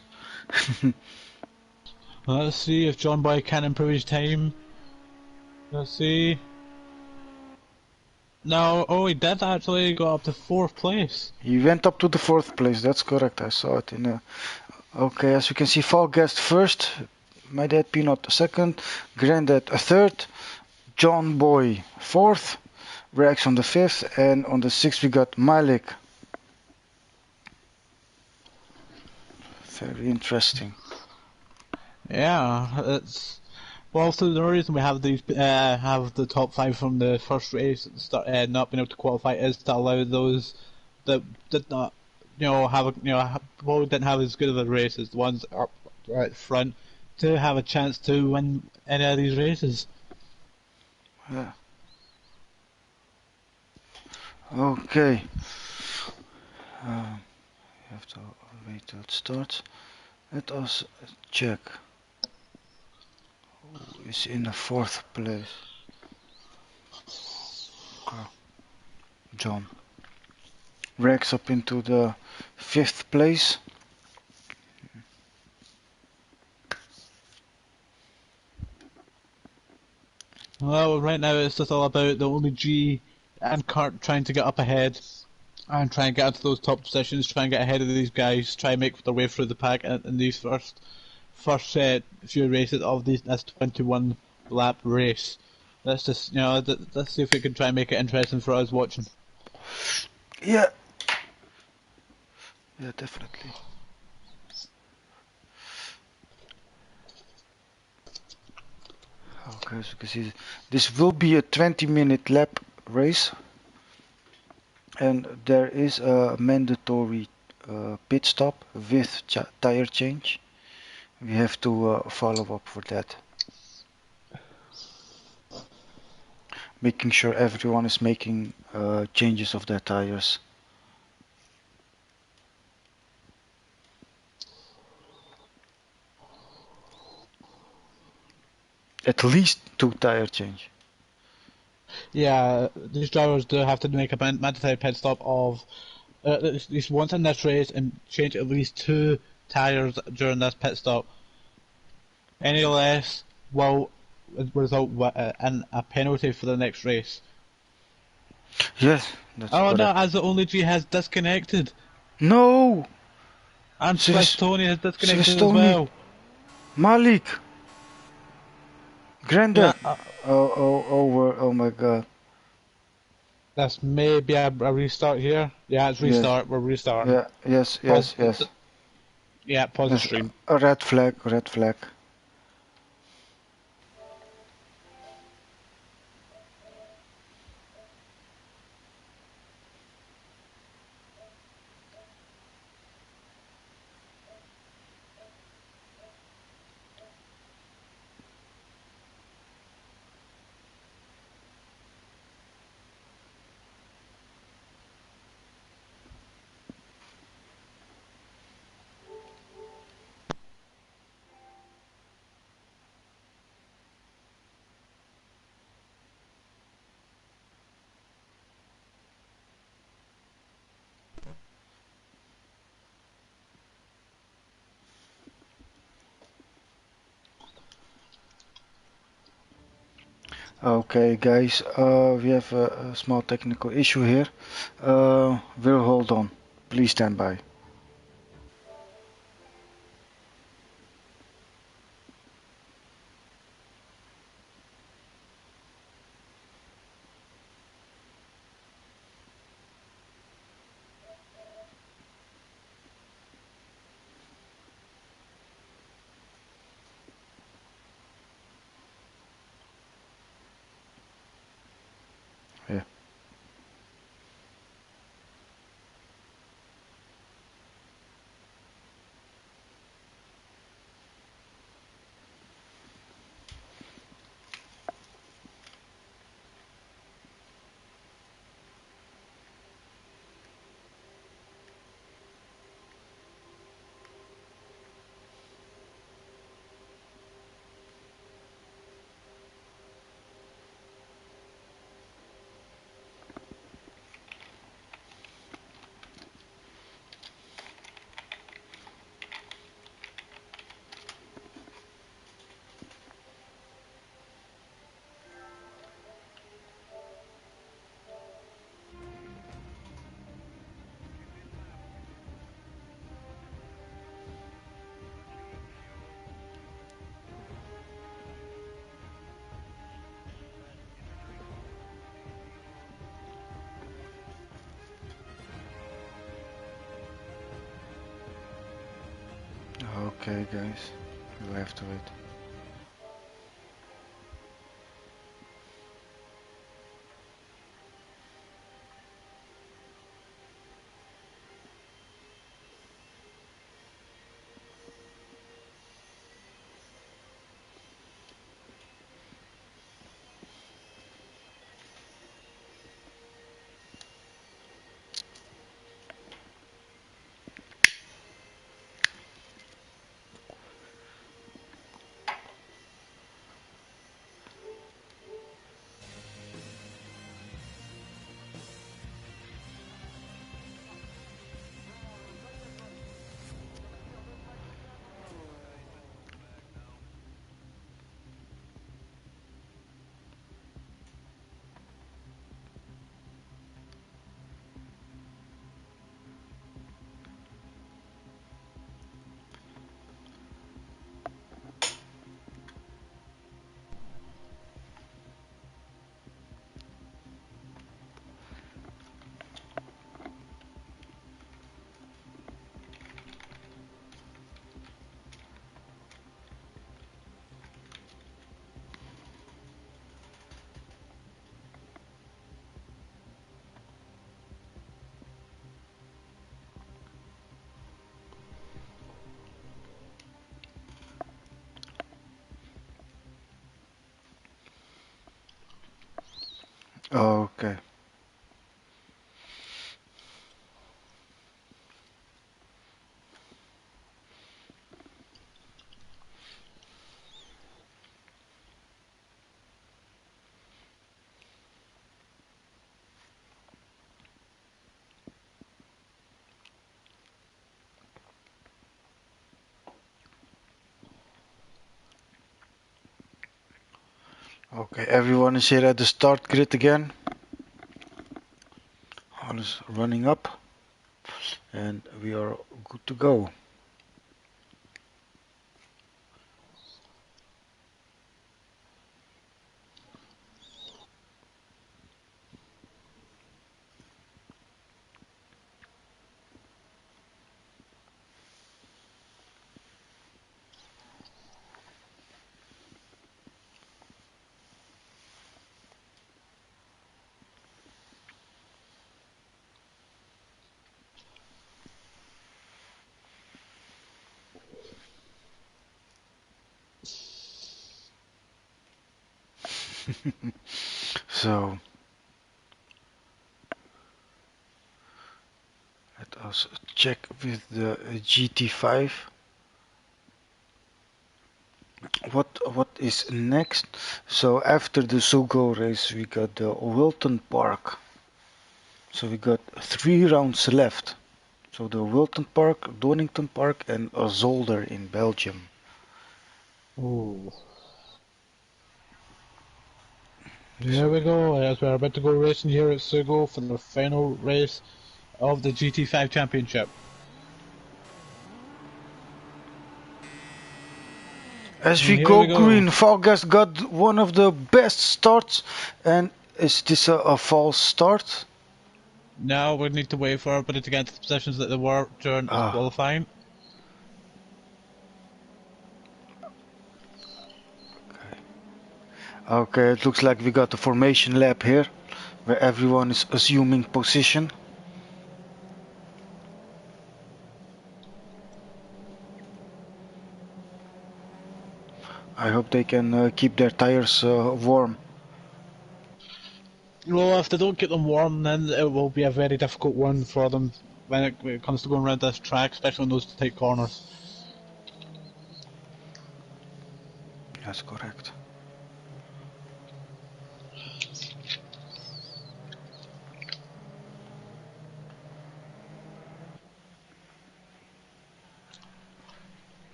Let's see if John Boy can improve his time. Let's see. No, oh, he did actually go up to 4th place. He went up to the 4th place, that's correct, I saw it in Okay, as you can see, fall guest first, my dad Peanut second, Granddad a third, John Boy 4th, Rex on the 5th, and on the 6th we got Malik. Very interesting. Yeah, it's well. So the reason we have these have the top 5 from the first race at the start, not being able to qualify is to allow those that did not, didn't have as good of a race as the ones up right front to have a chance to win any of these races. Yeah. Okay. You have to wait till it starts. Let us check who is in the 4th place. Okay. John. Rex up into the 5th place. Well, right now it's just all about the only G and Kurt trying to get up ahead and try and get into those top positions, try and get ahead of these guys, try and make their way through the pack in these first few races of this 21 lap race. Let's just let's see if we can try and make it interesting for us watching. Yeah. Yeah, definitely. Okay, so you can see this will be a 20-minute lap race, and there is a mandatory pit stop with tire change. We have to follow up for that. Making sure everyone is making changes of their tires. At least 2 tire change. Yeah, these drivers do have to make a mandatory pit stop of at least once in this race and change at least 2 tyres during this pit stop. Any less will result in a penalty for the next race. Yes, that's Oh no, correct. as the only G has disconnected. No! And Swiss Swiss, Tony has disconnected Swiss as Tony! well. Malik! Granddad! Yeah, Oh my god. this may be a restart here. Yeah, it's Yes, restart. We're restarting. yeah, yes, Pause. yes, yes. Yeah, pause the Yes, stream. a red flag, red flag. Okay, guys, we have a small technical issue here. We'll hold on. Please stand by. Yeah. Okay, guys, we'll have to wait. Okay. Okay, everyone is here at the start grid again. All is running up, and we are good to go. So let us check with the GT5. What is next? So after the Sugo race, we got the Wilton Park. So we got 3 rounds left. So the Wilton Park, Donington Park, and Zolder in Belgium. Oh. Here we go, as we're about to go racing here at Sugo for the final race of the GT5 Championship. As we go green, Vargas got one of the best starts. And is this a false start? Now we need to wait for everybody to get into the positions that they were during qualifying. Okay, it looks like we got a formation lap here, where everyone is assuming position. I hope they can keep their tires warm. Well, if they don't get them warm, then it will be a very difficult one for them when it comes to going around this track, especially in those tight corners. That's correct.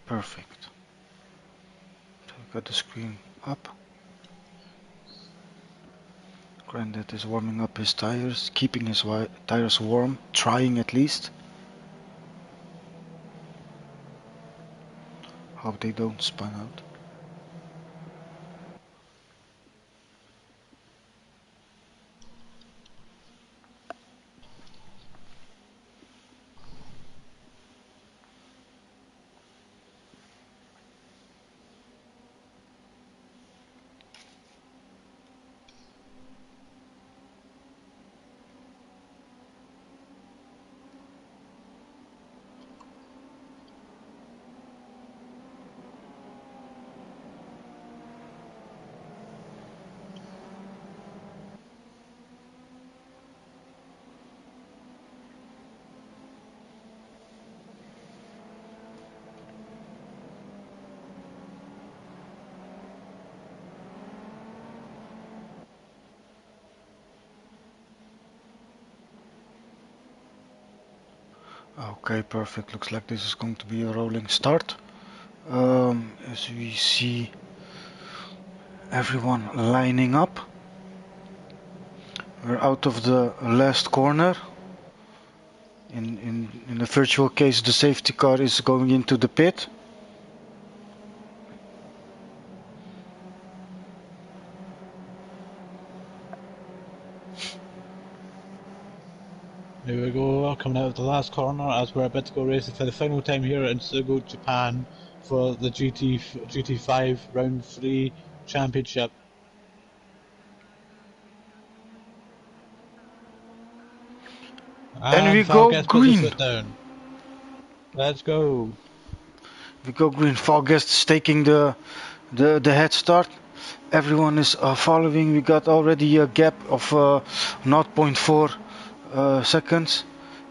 Perfect. So we got the screen up. Grandad is warming up his tires, keeping his tires warm, trying at least. Hope they don't spin out. Okay, perfect. Looks like this is going to be a rolling start. As we see everyone lining up. We're out of the last corner. In the virtual case, the safety car is going into the pit. Here we go, coming out of the last corner as we're about to go racing for the final time here in Sugo, Japan for the GT5 Round 3 Championship. And we go green. Down. Let's go. We go green. Vargas taking the head start. Everyone is following. We got already a gap of 0.4 seconds.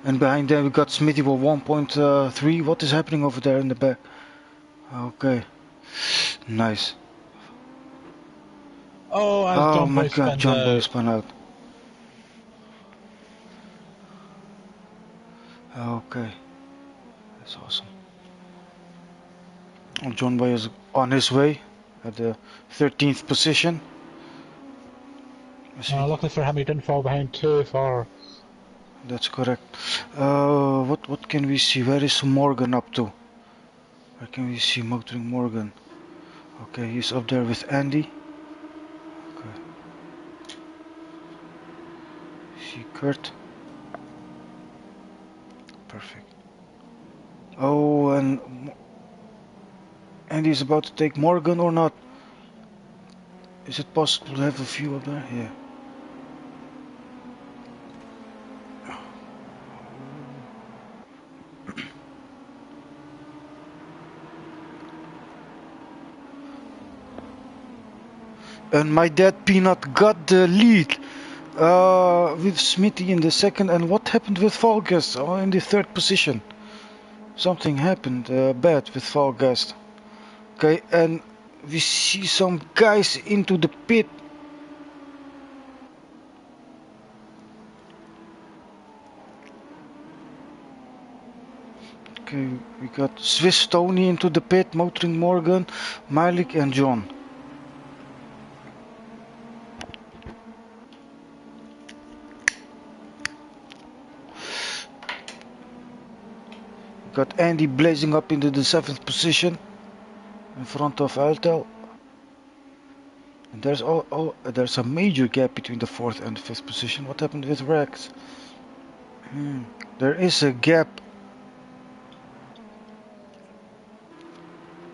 And behind them we got Smithy with 1.3. What is happening over there in the back? Okay. Nice. Oh, as Oh John my Boy god, spins John Boy out. spun out. Okay. That's awesome. John Boy is on his way at the 13th position. Luckily for him, he didn't fall behind too far. That's correct. What can we see? Where is Morgan up to? Where can we see Motoring Morgan? Okay, he's up there with Andy. Okay. See Kurt. Perfect. Oh, and Andy's about to take Morgan or not? Is it possible to have a view up there? Yeah. And my dad Peanut got the lead with Smithy in the second. And what happened with Falgast? Oh, in the third position. Something happened bad with Falgast. Okay, and we see some guys into the pit. Okay, we got Swiss Tony into the pit, Motoring Morgan, Malik and John. Got Andy blazing up into the 7th position in front of Altel. And there's a major gap between the 4th and the 5th position. What happened with Rex? There is a gap.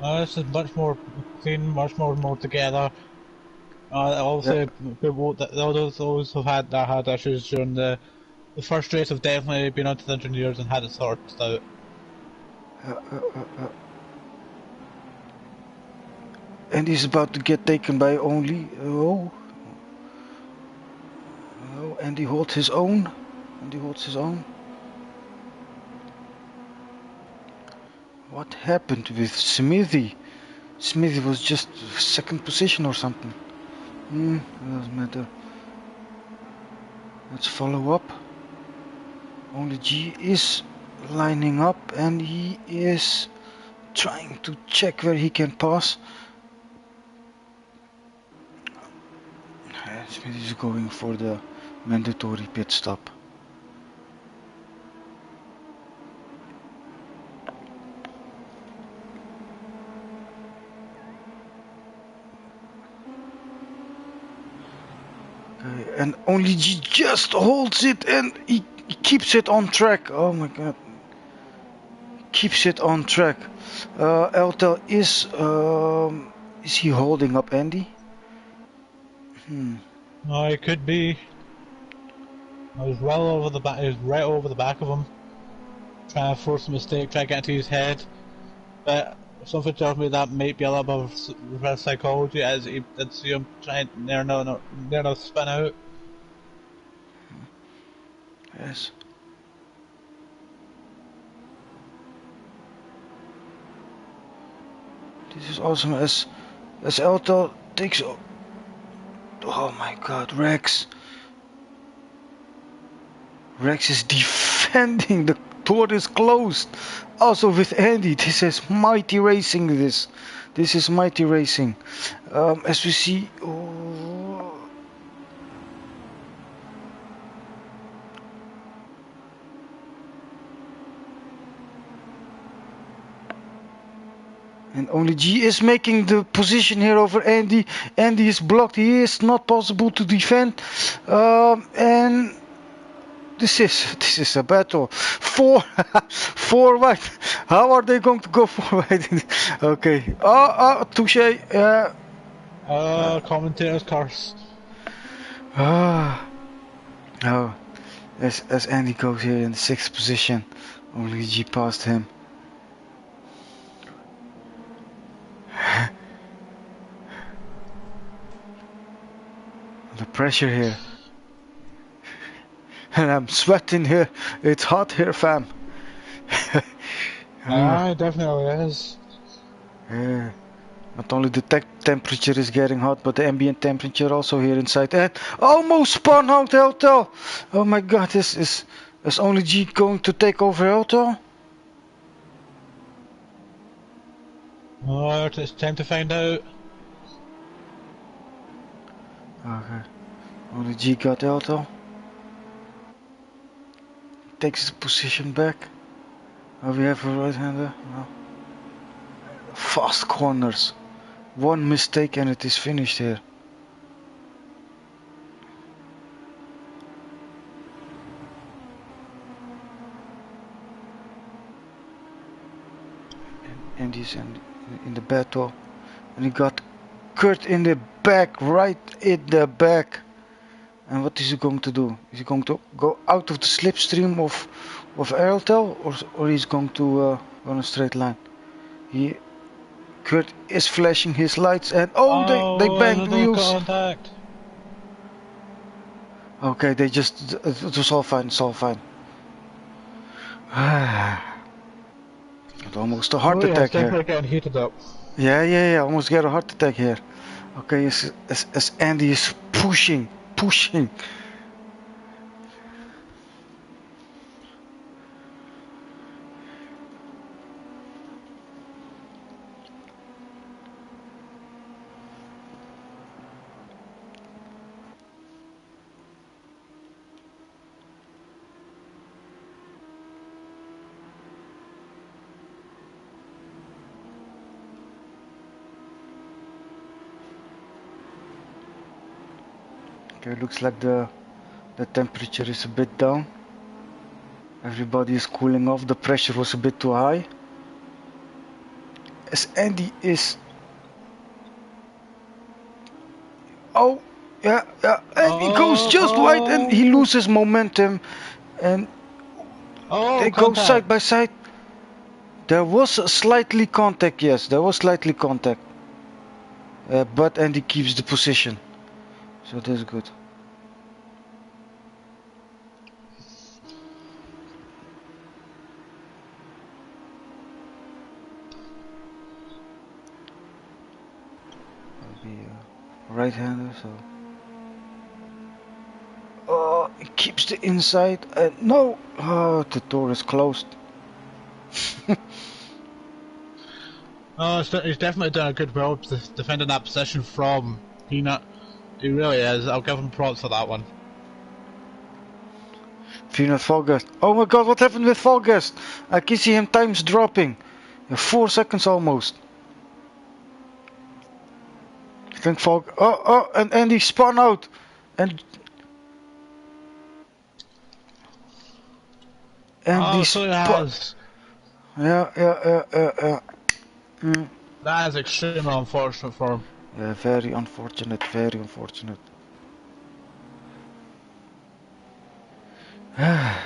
This is much more clean, much more together. Also, people those who've had issues during the first race have definitely been onto the engineers and had it sorted out. And he's about to get taken by only. Oh, and he holds his own. What happened with Smithy? Smithy was just 2nd position or something. Doesn't matter. Let's follow up. Only G is lining up and he is trying to check where he can pass. Smithy is going for the mandatory pit stop. Okay, and only G just holds it and he keeps it on track. Oh my god. Keeps it on track. Eltel is he holding up Andy? No, it could be. I was well over the back. It was right over the back of him, trying to force a mistake, trying to get into his head. But something tells me that might be a little bit of reverse psychology, as he did see him trying near no spin out. Yes. This is awesome as Eltel takes. Oh my god, Rex. Rex is defending. The door is closed. Also with Andy. This is mighty racing. This is mighty racing. As we see. And only G is making the position here over Andy. Andy is blocked. He is not possible to defend. And this is a battle. Four wide. How are they going to go forward? Okay. Touche. Commentator's curse. Oh. As Andy goes here in the 6th position, only G passed him. pressure here. And I'm sweating here. It's hot here, fam. It definitely is. Yeah. Not only the temperature is getting hot, but the ambient temperature also here inside. And almost spun out hotel. Oh my god, is only G going to take over hotel? Oh, it's time to find out. Okay. Only G got hotel. Takes his position back. Oh, we have a right-hander? No. Fast corners. One mistake and it is finished here. And he's in the battle. And he got Kurt in the back, right in the back. And what is he going to do? Is he going to go out of the slipstream of Airtel, or he's going to go on a straight line? Kurt is flashing his lights and they banged wheels. Contact. Okay, it was all fine, it's all fine. Almost a heart attack here. Definitely getting heated up. Yeah, almost get a heart attack here. Okay, as Andy is pushing. Okay, looks like the temperature is a bit down. Everybody is cooling off. The pressure was a bit too high. As Andy is... Oh, yeah. And he goes just wide and he loses momentum. And they go side by side. There was slightly contact, yes. There was slightly contact. But Andy keeps the position. So that's good. Right-hander, so... Oh, he keeps the inside, and no! Oh, the door is closed. He's definitely done a good job defending that position from Peanut. He really is. I'll give him props for that one. Peanut Fogust. Oh my god, what happened with Fogust? I can see him times dropping. 4 seconds almost. I think and he spun out. And he so he has. Yeah. That is extremely unfortunate for him. Yeah, very unfortunate, very unfortunate. Ay.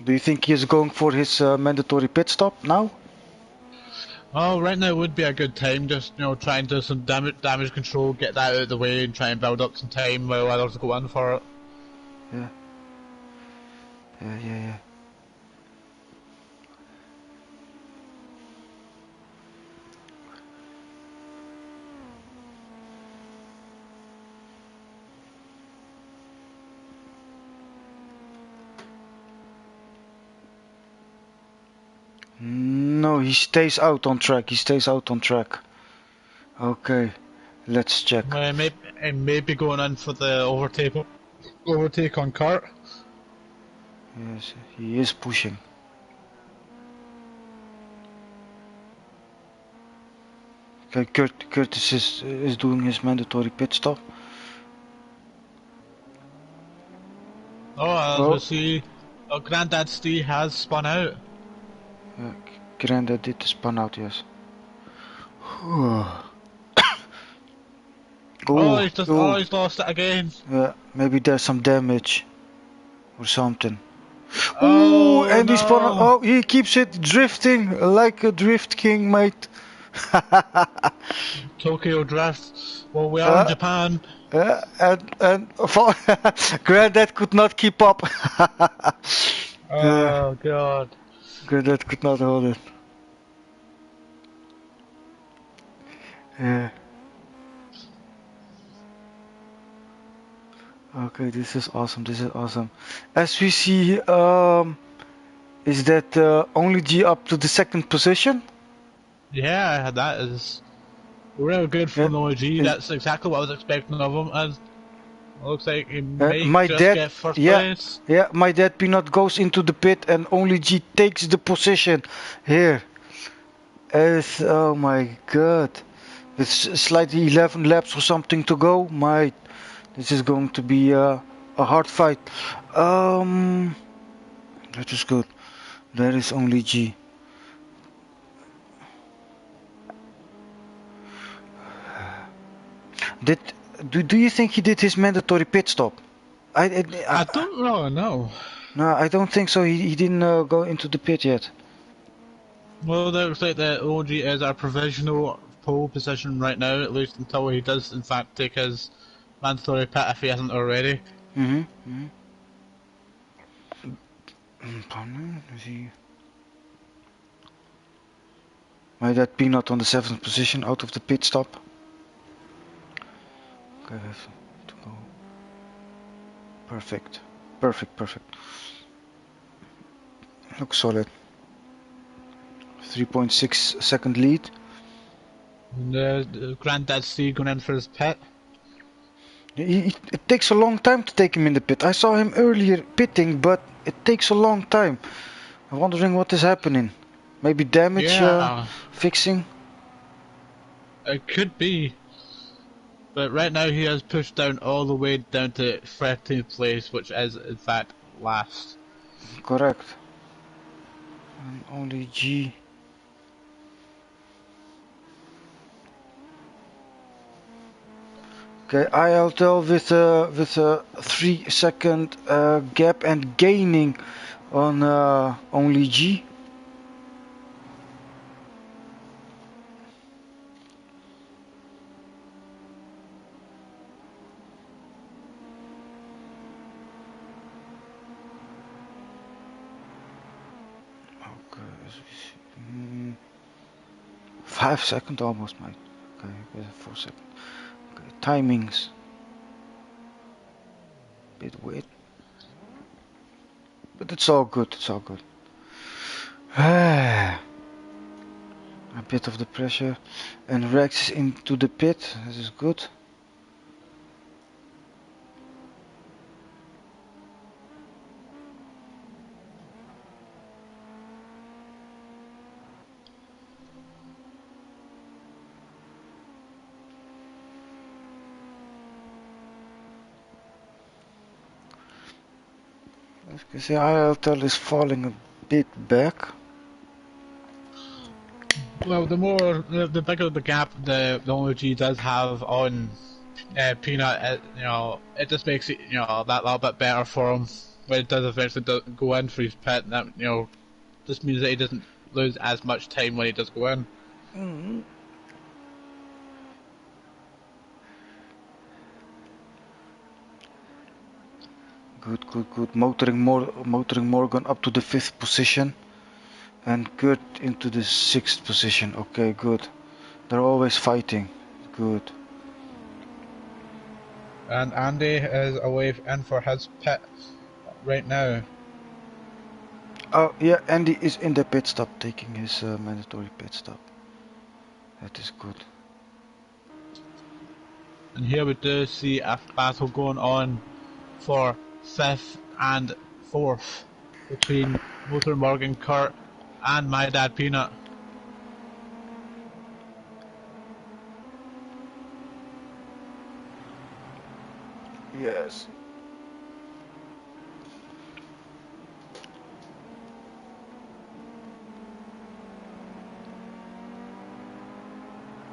Do you think he is going for his mandatory pit stop now? Oh, right now would be a good time. Just try and do some damage control, get that out of the way, and try and build up some time while others go in for it. Yeah. No, he stays out on track. Okay, let's check. Maybe going in for the overtake on Kurt. Yes, he is pushing. Okay, Curtis is doing his mandatory pit stop. We see. Oh, Granddad Steve has spun out. Granddad did spun out, yes. He's lost it again. Yeah, maybe there's some damage or something. And he spun out. Oh, he keeps it drifting like a drift king, mate. Tokyo Drift. Well, we are in Uh, Japan. and Granddad could not keep up. Oh god. Granddad could not hold it. Yeah. Okay, this is awesome. This is awesome. As we see, is that only G up to the second position? Yeah, that is real good Yeah. from OG. Is, That's exactly what I was expecting of him. And it looks like he may my just dad, get first yeah, place. yeah, my dad Peanut goes into the pit and only G takes the position here. As oh my god, with slightly 11 laps or something to go, this is going to be a hard fight. That is good. There is only G. Did do you think he did his mandatory pit stop? I don't really know. No, I don't think so. He didn't go into the pit yet. Well, it looks like the OG is a provisional pole position right now, at least until he does in fact take his mandatory pit if he hasn't already. Is he? My dad Peanut on the 7th position out of the pit stop. Okay, I have to go. Perfect. Perfect. Looks solid. 3.6 second lead. And Granddad C going in for his pit. It takes a long time to take him in the pit. I saw him earlier pitting, but it takes a long time. I'm wondering what is happening. Maybe damage fixing? It could be. But right now he has pushed down all the way down to 13th place, which is in fact last. Correct. And only G. Okay, ILTL with a 3-second gap and gaining on only G. Okay, 5 seconds almost, mate. Okay, 4 seconds. Okay, timings. Bit weird. But it's all good, A bit of the pressure. And Rex is into the pit, this is good. As you can see, ILTL is falling a bit back. Well, the bigger the gap the OG does have on Peanut, it just makes it, that little bit better for him when it does eventually go in for his pit. And that, just means that he doesn't lose as much time when he does go in. Good. Motoring Morgan up to the 5th position. And Kurt into the 6th position. Okay, good. They're always fighting. Good. And Andy is away in for his pit right now. Oh, yeah, Andy is in the pit stop, taking his mandatory pit stop. That is good. And here we do see a battle going on for 5th and 4th between Motor Morgan Kurt and my dad Peanut. Yes.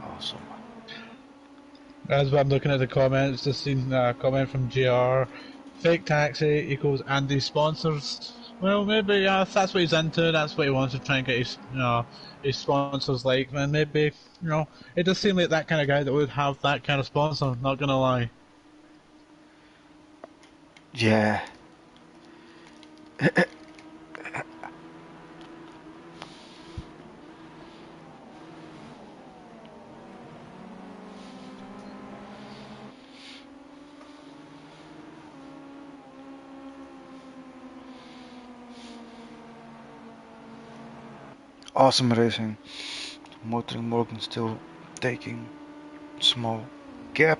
Awesome. As I'm looking at the comments, just seen a comment from GR. Fake taxi equals Andy sponsors. Well, maybe if that's what he's into, that's what he wants to try and get his, his sponsors like. Then maybe, it does seem like that kind of guy that would have that kind of sponsor. Not gonna lie. Yeah. Awesome racing. Motoring Morgan still taking small gap,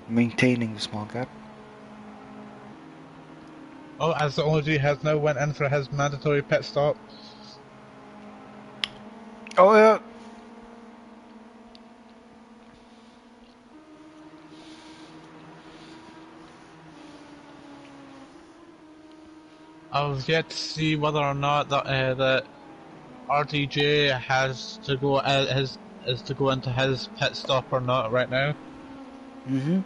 maintaining the small gap. Oh, as the OG has now went in for his mandatory pit stop. Oh yeah. I've yet to see whether or not that RTJ has to go is to go into his pit stop or not right now. Mm-hmm.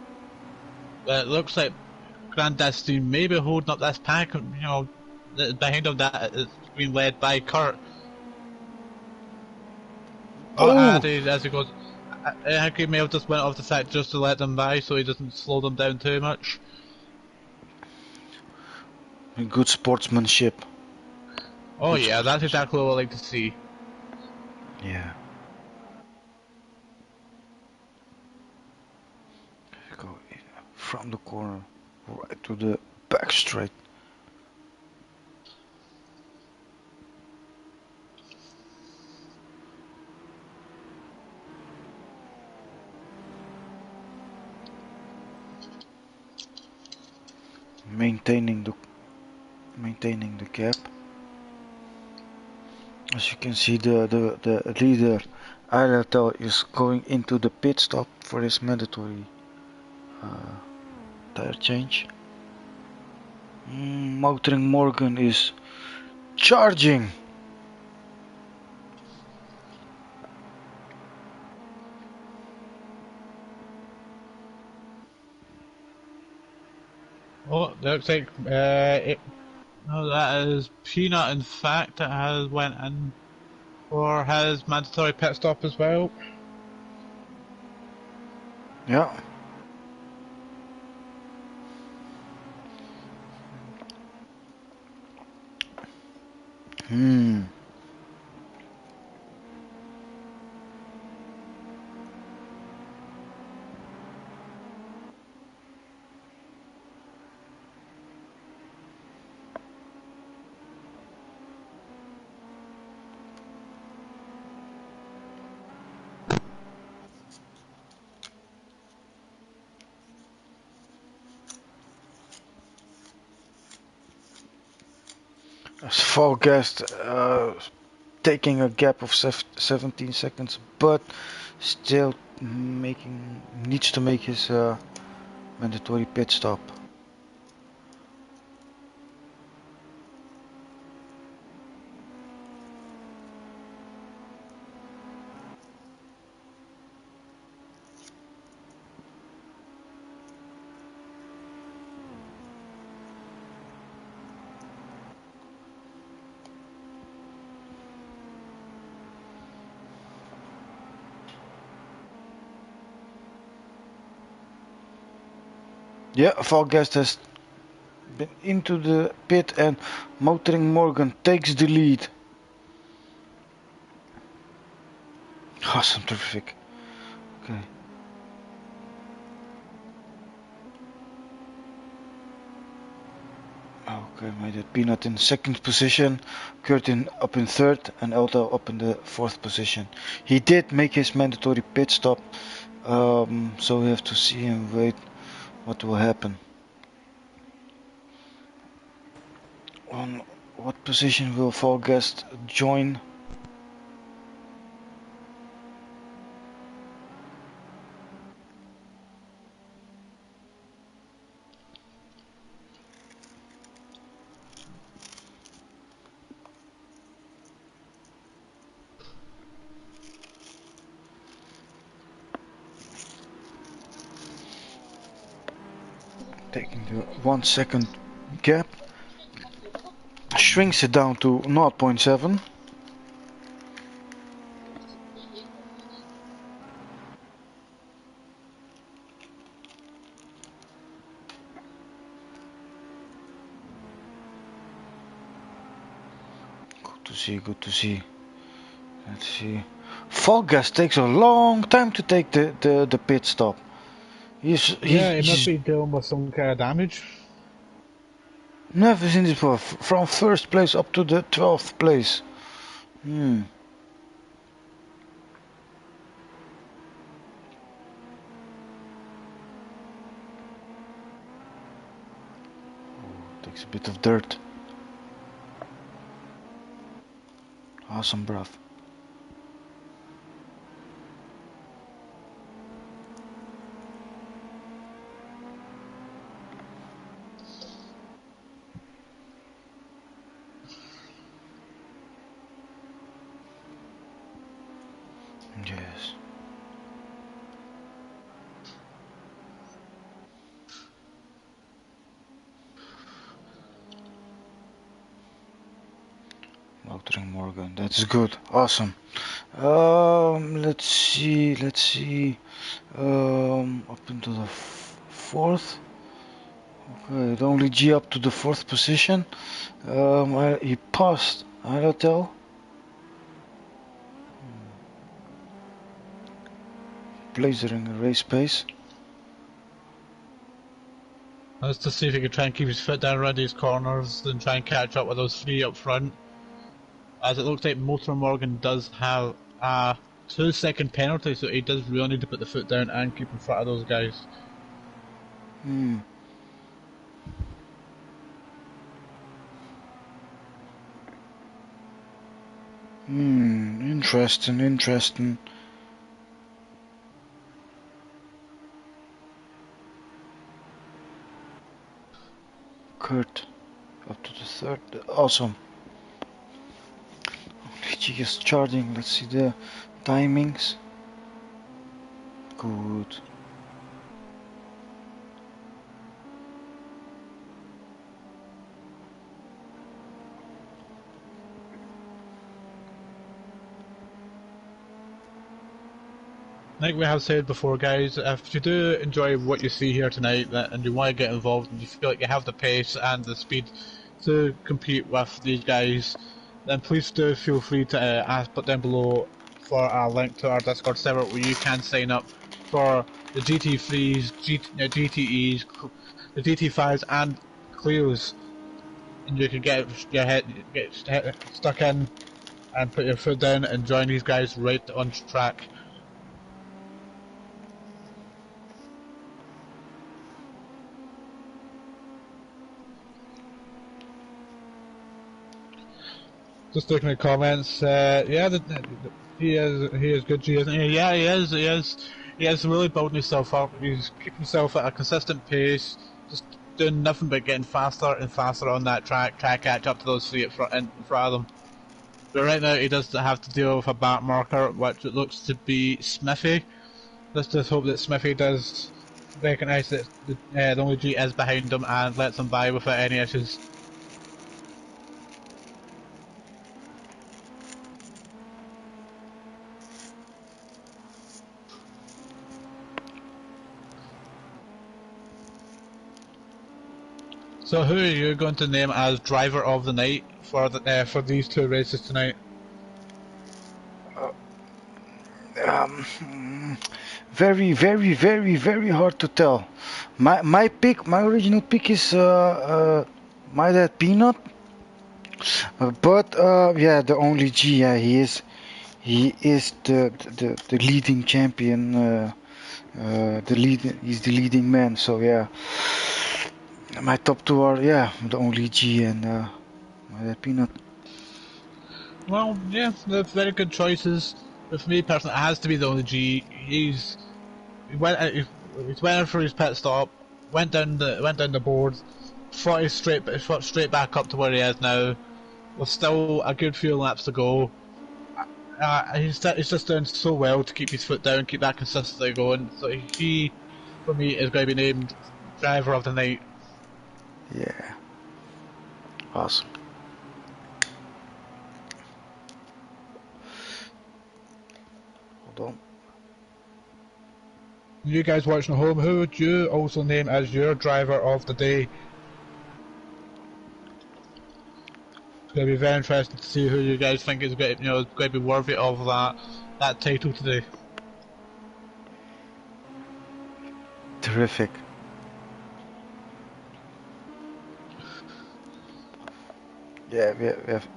It looks like Grandad's may be holding up this pack. Behind him that is being led by Kurt. Oh, Oh, as he goes, I think he may have just went off the side just to let them by, so he doesn't slow them down too much. good sportsmanship. Oh Good yeah, that's sportsmanship. exactly what I like to see. Yeah. Go in from the corner right to the back straight. Maintaining the gap. As you can see, the leader Aylatel is going into the pit stop for his mandatory tire change. Motoring Morgan is charging. Oh, looks like no, that is Peanut. In fact, that has went in for his mandatory pit stop as well. Yeah. Hmm. As Fall Guest taking a gap of 17 seconds, but still needs to make his mandatory pit stop. Yeah, Fall Guest has been into the pit and Motoring Morgan takes the lead. Awesome, terrific. Okay. Okay, made it. Peanut in second position, Curtin up in third, and Elto up in the fourth position. He did make his mandatory pit stop, so we have to see and wait what will happen. On what position will Fall Guest join? Taking the 1 second gap. shrinks it down to 0.7. Good to see, good to see. Let's see. Fall gas takes a long time to take the pit stop. Yeah, he must be dealing with some kind of damage. Never seen this before. From first place up to the 12th place. Takes a bit of dirt. Awesome, bruv. Yes. Motoring Morgan, that's good, awesome. Let's see. Up into the fourth. Okay, the only G up to the fourth position. He passed Aratel. Blazing a race pace. Let's just see if he can try and keep his foot down around these corners and try and catch up with those three up front. As it looks like Motor Morgan does have a 2-second penalty, so he does really need to put the foot down and keep in front of those guys. Interesting. Kurt, up to the third, awesome. He is charging, let's see the timings. Good. Like we have said before, guys, if you do enjoy what you see here tonight and you want to get involved and you feel like you have the pace and the speed to compete with these guys, then please do feel free to put down below for a link to our Discord server where you can sign up for the GT3s, GTEs, the GT5s and Clios, and you can get stuck in and put your foot down and join these guys right on track. Just looking at comments, yeah, he is good G, isn't he? Yeah, he is. He is really building himself up. He's keeping himself at a consistent pace, just doing nothing but getting faster and faster on that track, try to catch up to those three in front of them. But right now he does have to deal with a back marker, which it looks to be Smithy. Let's just hope that Smithy does recognise that the only G is behind him and lets him by without any issues. So who are you going to name as driver of the night for these two races tonight? Very hard to tell. My original pick is my dad Peanut. But yeah, the only G, yeah, he is the leading champion. He's the leading man. So yeah, my top two are the only G and my dad Peanut. Well, yeah, they're very good choices. But for me personally, it has to be the only G. He went for his pit stop, went down the board, fought straight back up to where he is now, with still a good few laps to go. He's just doing so well to keep his foot down, keep that consistency going. So he, for me, is going to be named driver of the night. Yeah, awesome. hold on. You guys watching at home, who would you also name as your driver of the day? It's going to be very interesting to see who you guys think is going to, going to be worthy of that title today. Terrific. Yeah, we have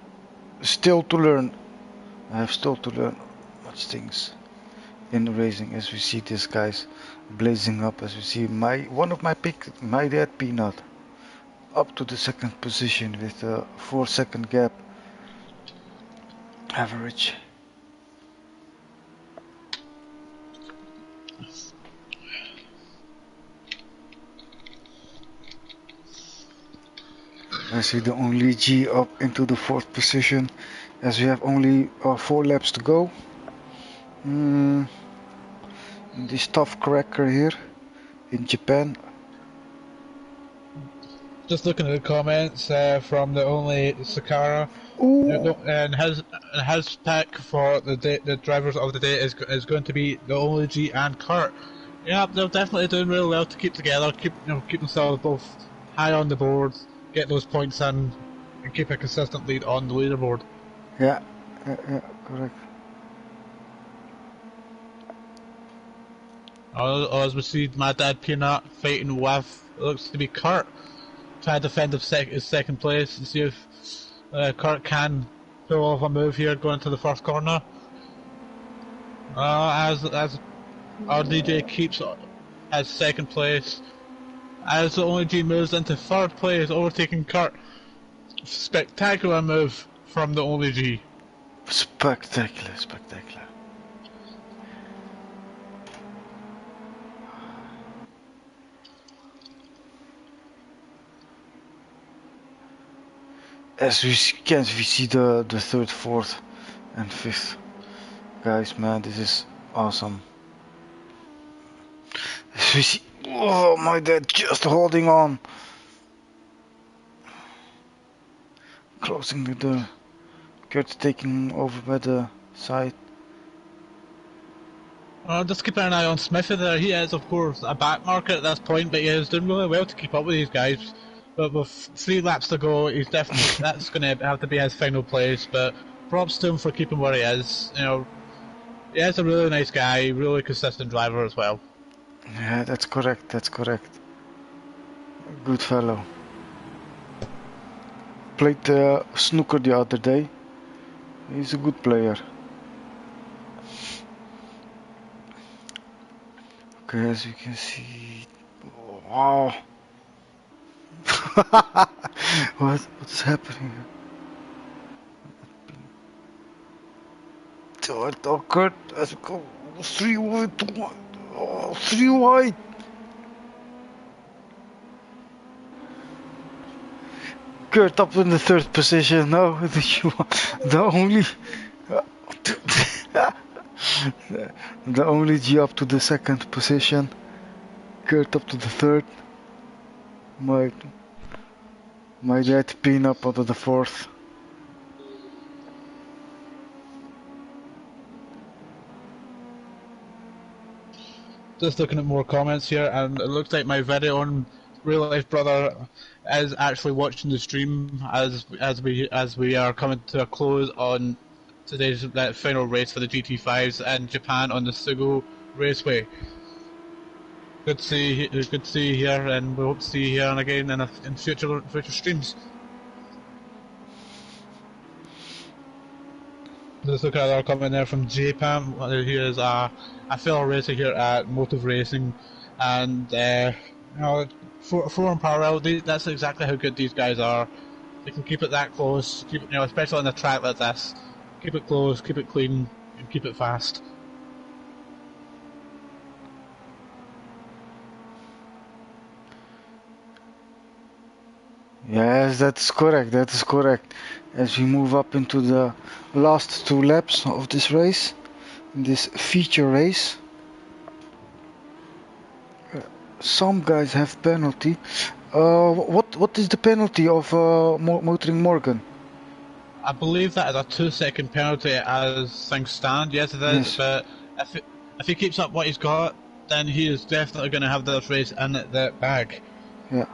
still to learn. I have still to learn much things in racing, as we see these guys blazing up, as we see one of my pick, my dad Peanut, up to the second position with a 4-second gap average. I see the only G up into the 4th position, as we have only 4 laps to go. This tough cracker here in Japan. Just looking at the comments from the only Sakara, and his pick for the drivers of the day is going to be the only G and Kurt. Yeah, they're definitely doing really well to keep together, keep themselves both high on the board, get those points in, and keep a consistent lead on the leaderboard. Yeah, correct. As we see my dad Peanut fighting with, it looks to be Kurt, trying to defend his second place and see if Kurt can pull off a move here going to the first corner. As our DJ keeps at second place, as the only G moves into third place, overtaking Kurt. Spectacular move from the only G. Spectacular. As we see the 3rd, 4th and 5th guys, man, this is awesome. As we see, oh, my dad just holding on, closing the door. Kurt taking over by the side. Just keeping an eye on Smithy there. He is, of course, a back marker at this point, but he is doing really well to keep up with these guys. But with 3 laps to go, he's definitely that's going to have to be his final place. But props to him for keeping where he is. He is a really nice guy, really consistent driver as well. Yeah, that's correct. Good fellow. Played snooker the other day. He's a good player. Okay, as you can see, wow. What's happening? Oh, Kurt, as we go 3 wide, 2 wide. Oh, 3 wide. Kurt up in the 3rd position. No, the only G up to the 2nd position. Kurt up to the 3rd. My dad Peanut up to the 4th. Just looking at more comments here, and it looks like my very own real life brother is actually watching the stream as we are coming to a close on today's final race for the GT5s in Japan on the Sugo Raceway. Good to see you here, and we hope to see you here again in future streams. Let's look at our comment there from Japan. He is a fellow racer here at Motive Racing, and 4 in parallel. That's exactly how good these guys are. They can keep it that close, especially on a track like this. Keep it close, keep it clean, and keep it fast. Yes, that's correct. As we move up into the last 2 laps of this race, this feature race, some guys have penalty. What is the penalty of motoring Morgan? I believe that is a 2-second penalty as things stand. Yes, it is. Yes. But if he keeps up what he's got, then he is definitely going to have this race in the bag. Yeah.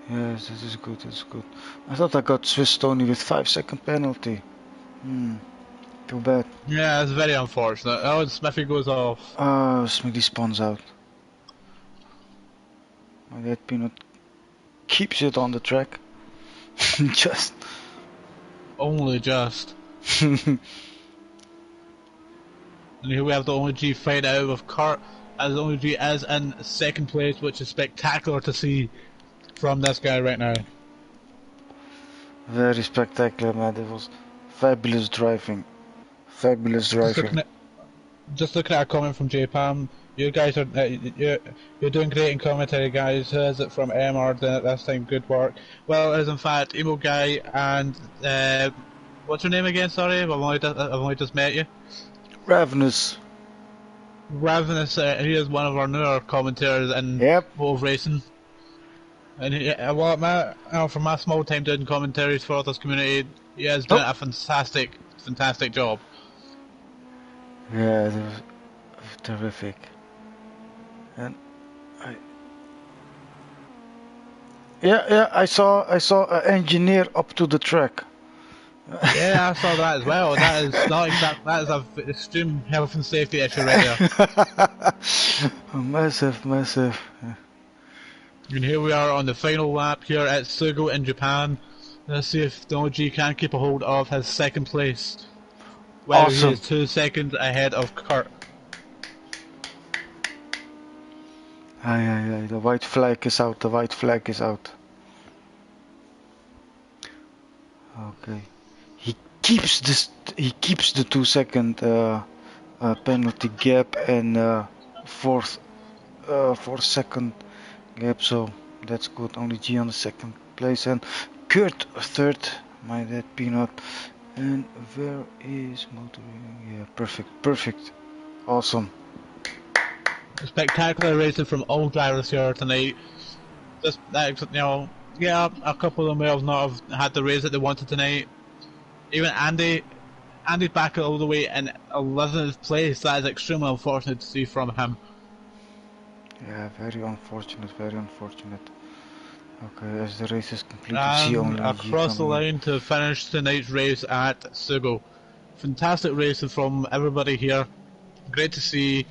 Yes, this is good, this is good. I thought I got Swiss Tony with 5-second penalty. Too bad. Yeah, it's very unfortunate. Oh, and Smithy goes off. Smithy spawns out. My dad peanut keeps it on the track. Just. Only just. And here we have the only G fight out of Kurt, as the only G is in second place, which is spectacular to see from this guy right now. Very spectacular, man. It was fabulous driving. Fabulous driving. Just looking at a comment from JPAM, you guys are you're doing great in commentary, guys. Who is it from MR doing it this time? Good work. Well, it is in fact Emo Guy and what's your name again? Sorry, I've only just met you. Ravenous. Ravenous. He is one of our newer commentators in Wolf Racing. And from my small time doing commentaries for this community, he has done a fantastic job. Yeah, that was terrific. And I saw an engineer up to the track. Yeah, I saw that as well. That is not exact. That is an extreme health and safety issue right there. Massive. Yeah. And here we are on the final lap here at Sugo in Japan. Let's see if the OG can keep a hold of his second place. Well, awesome. He is 2 seconds ahead of Kurt. Aye. The white flag is out. Okay. He keeps the 2 second penalty gap and 4 second gap, so that's good. Only G on the second place and Kurt third. My dead peanut. And where is motoring? Yeah, perfect. Awesome. Spectacular racing from all drivers here tonight. A couple of them may have not have had the race that they wanted tonight. Even Andy's back all the way in 11th place. That is extremely unfortunate to see from him. Yeah, very unfortunate. Okay, as the race is completed, see only across the line to finish tonight's race at Sugo. Fantastic racing from everybody here. Great to see,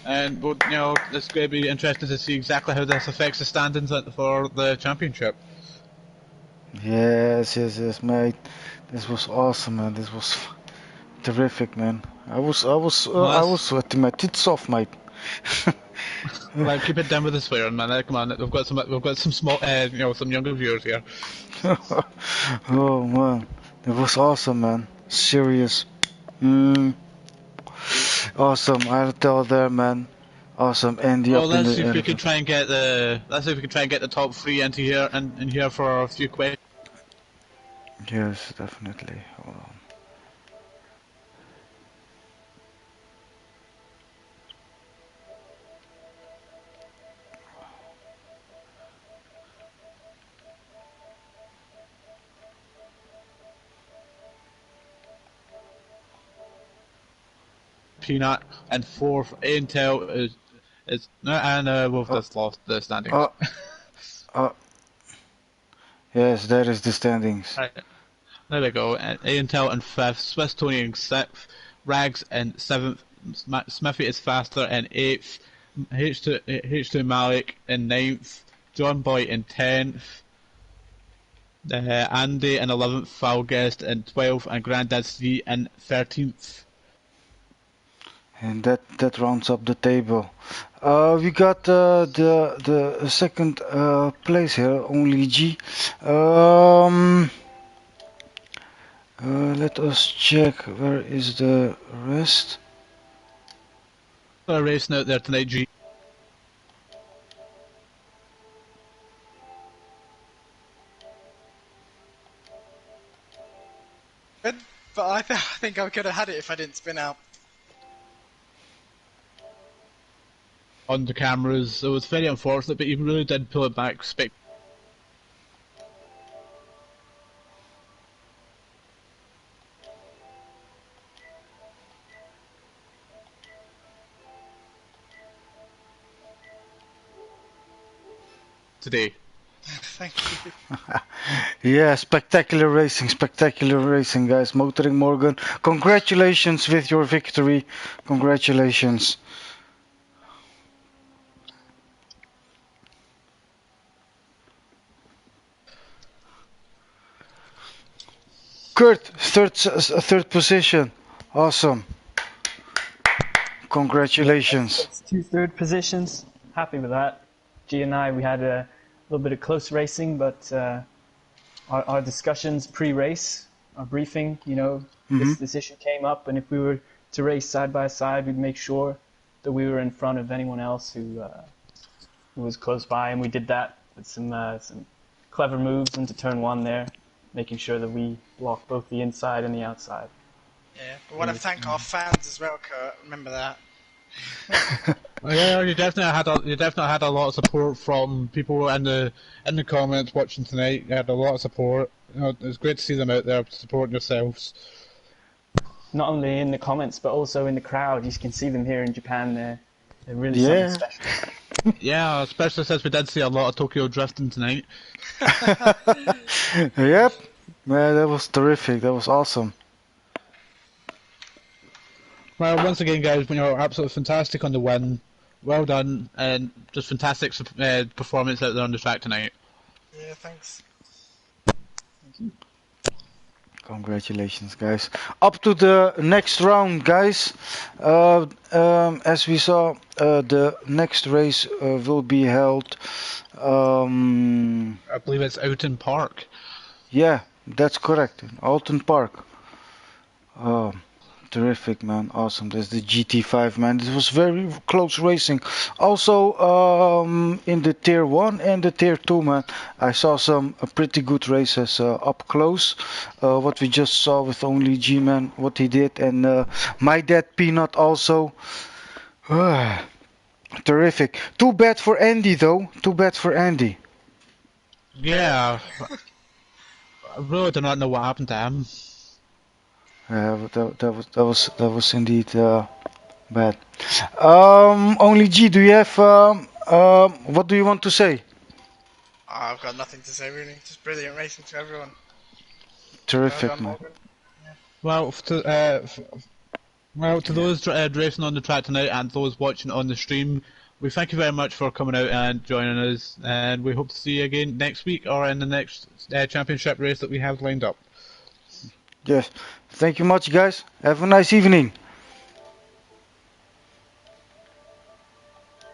and it's going to be interesting to see exactly how this affects the standings for the championship. Yes, mate. This was awesome, man. This was terrific, man. I was sweating my tits off, mate. Like, keep it down with the swearing, man. Come on, we've got some small, some younger viewers here. Oh man, it was awesome, man. Serious. Awesome. I'll tell there, man. Awesome. Andy. Well, let's see if we can try and get the top 3 into here and in here for a few questions. Yes, definitely. Hold on. Peanut and 4th Intel is and we've just lost the standings. Yes, there is the standings. Right. There we go. Intel in 5th, Swiss Tony in 6th, Rags in 7th, Smithy is faster in 8th, H2 Malik in 9th, John Boy in 10th, Andy in 11th, Foul Guest in 12th, and Grandad C in 13th. And that rounds up the table. We got the second place here, only G. Let us check where is the rest. They're racing out there tonight, G. But I think I could have had it if I didn't spin out. On the cameras, it was very unfortunate, but he really did pull it back. today. Thank you. Yeah, spectacular racing, guys. Motoring Morgan, congratulations with your victory. Congratulations. Kurt, third position. Awesome. Congratulations. That's two third positions. Happy with that. G and I, we had a little bit of close racing, but our discussions pre-race, our briefing, you know, this issue came up, and if we were to race side by side, we'd make sure that we were in front of anyone else who was close by, and we did that with some clever moves into turn one there, making sure that we blocked both the inside and the outside. Yeah, we want to thank our fans as well, Kurt. Remember that. Yeah, you definitely had a lot of support from people in the comments watching tonight. You had a lot of support. You know, it's great to see them out there supporting yourselves. Not only in the comments, but also in the crowd. You can see them here in Japan. They're really something special. Yeah, especially since we did see a lot of Tokyo drifting tonight. Yep. Man, that was terrific. That was awesome. Well, once again, guys, you know, absolutely fantastic on the win. Well done, and just fantastic performance out there on the track tonight. Yeah, thanks. Congratulations, guys. Up to the next round, guys. As we saw, the next race will be held. I believe it's Outen Park. Yeah, that's correct. Alton Park. Terrific, man. Awesome. That's the GT5, man. This was very close racing. Also, in the tier 1 and the tier 2, man, I saw some pretty good races up close. What we just saw with Only G-Man, what he did, and my dad Peanut also. Terrific. Too bad for Andy, though. Too bad for Andy. Yeah. I really do not know what happened to him. Yeah, that was indeed bad. Only G, do you have what do you want to say? I've got nothing to say really. Just brilliant racing to everyone. Terrific, Well done, man. Morgan. Yeah. Well, to those racing on the track tonight and those watching on the stream, we thank you very much for coming out and joining us, and we hope to see you again next week or in the next championship race that we have lined up. Yes. Thank you much, guys. Have a nice evening.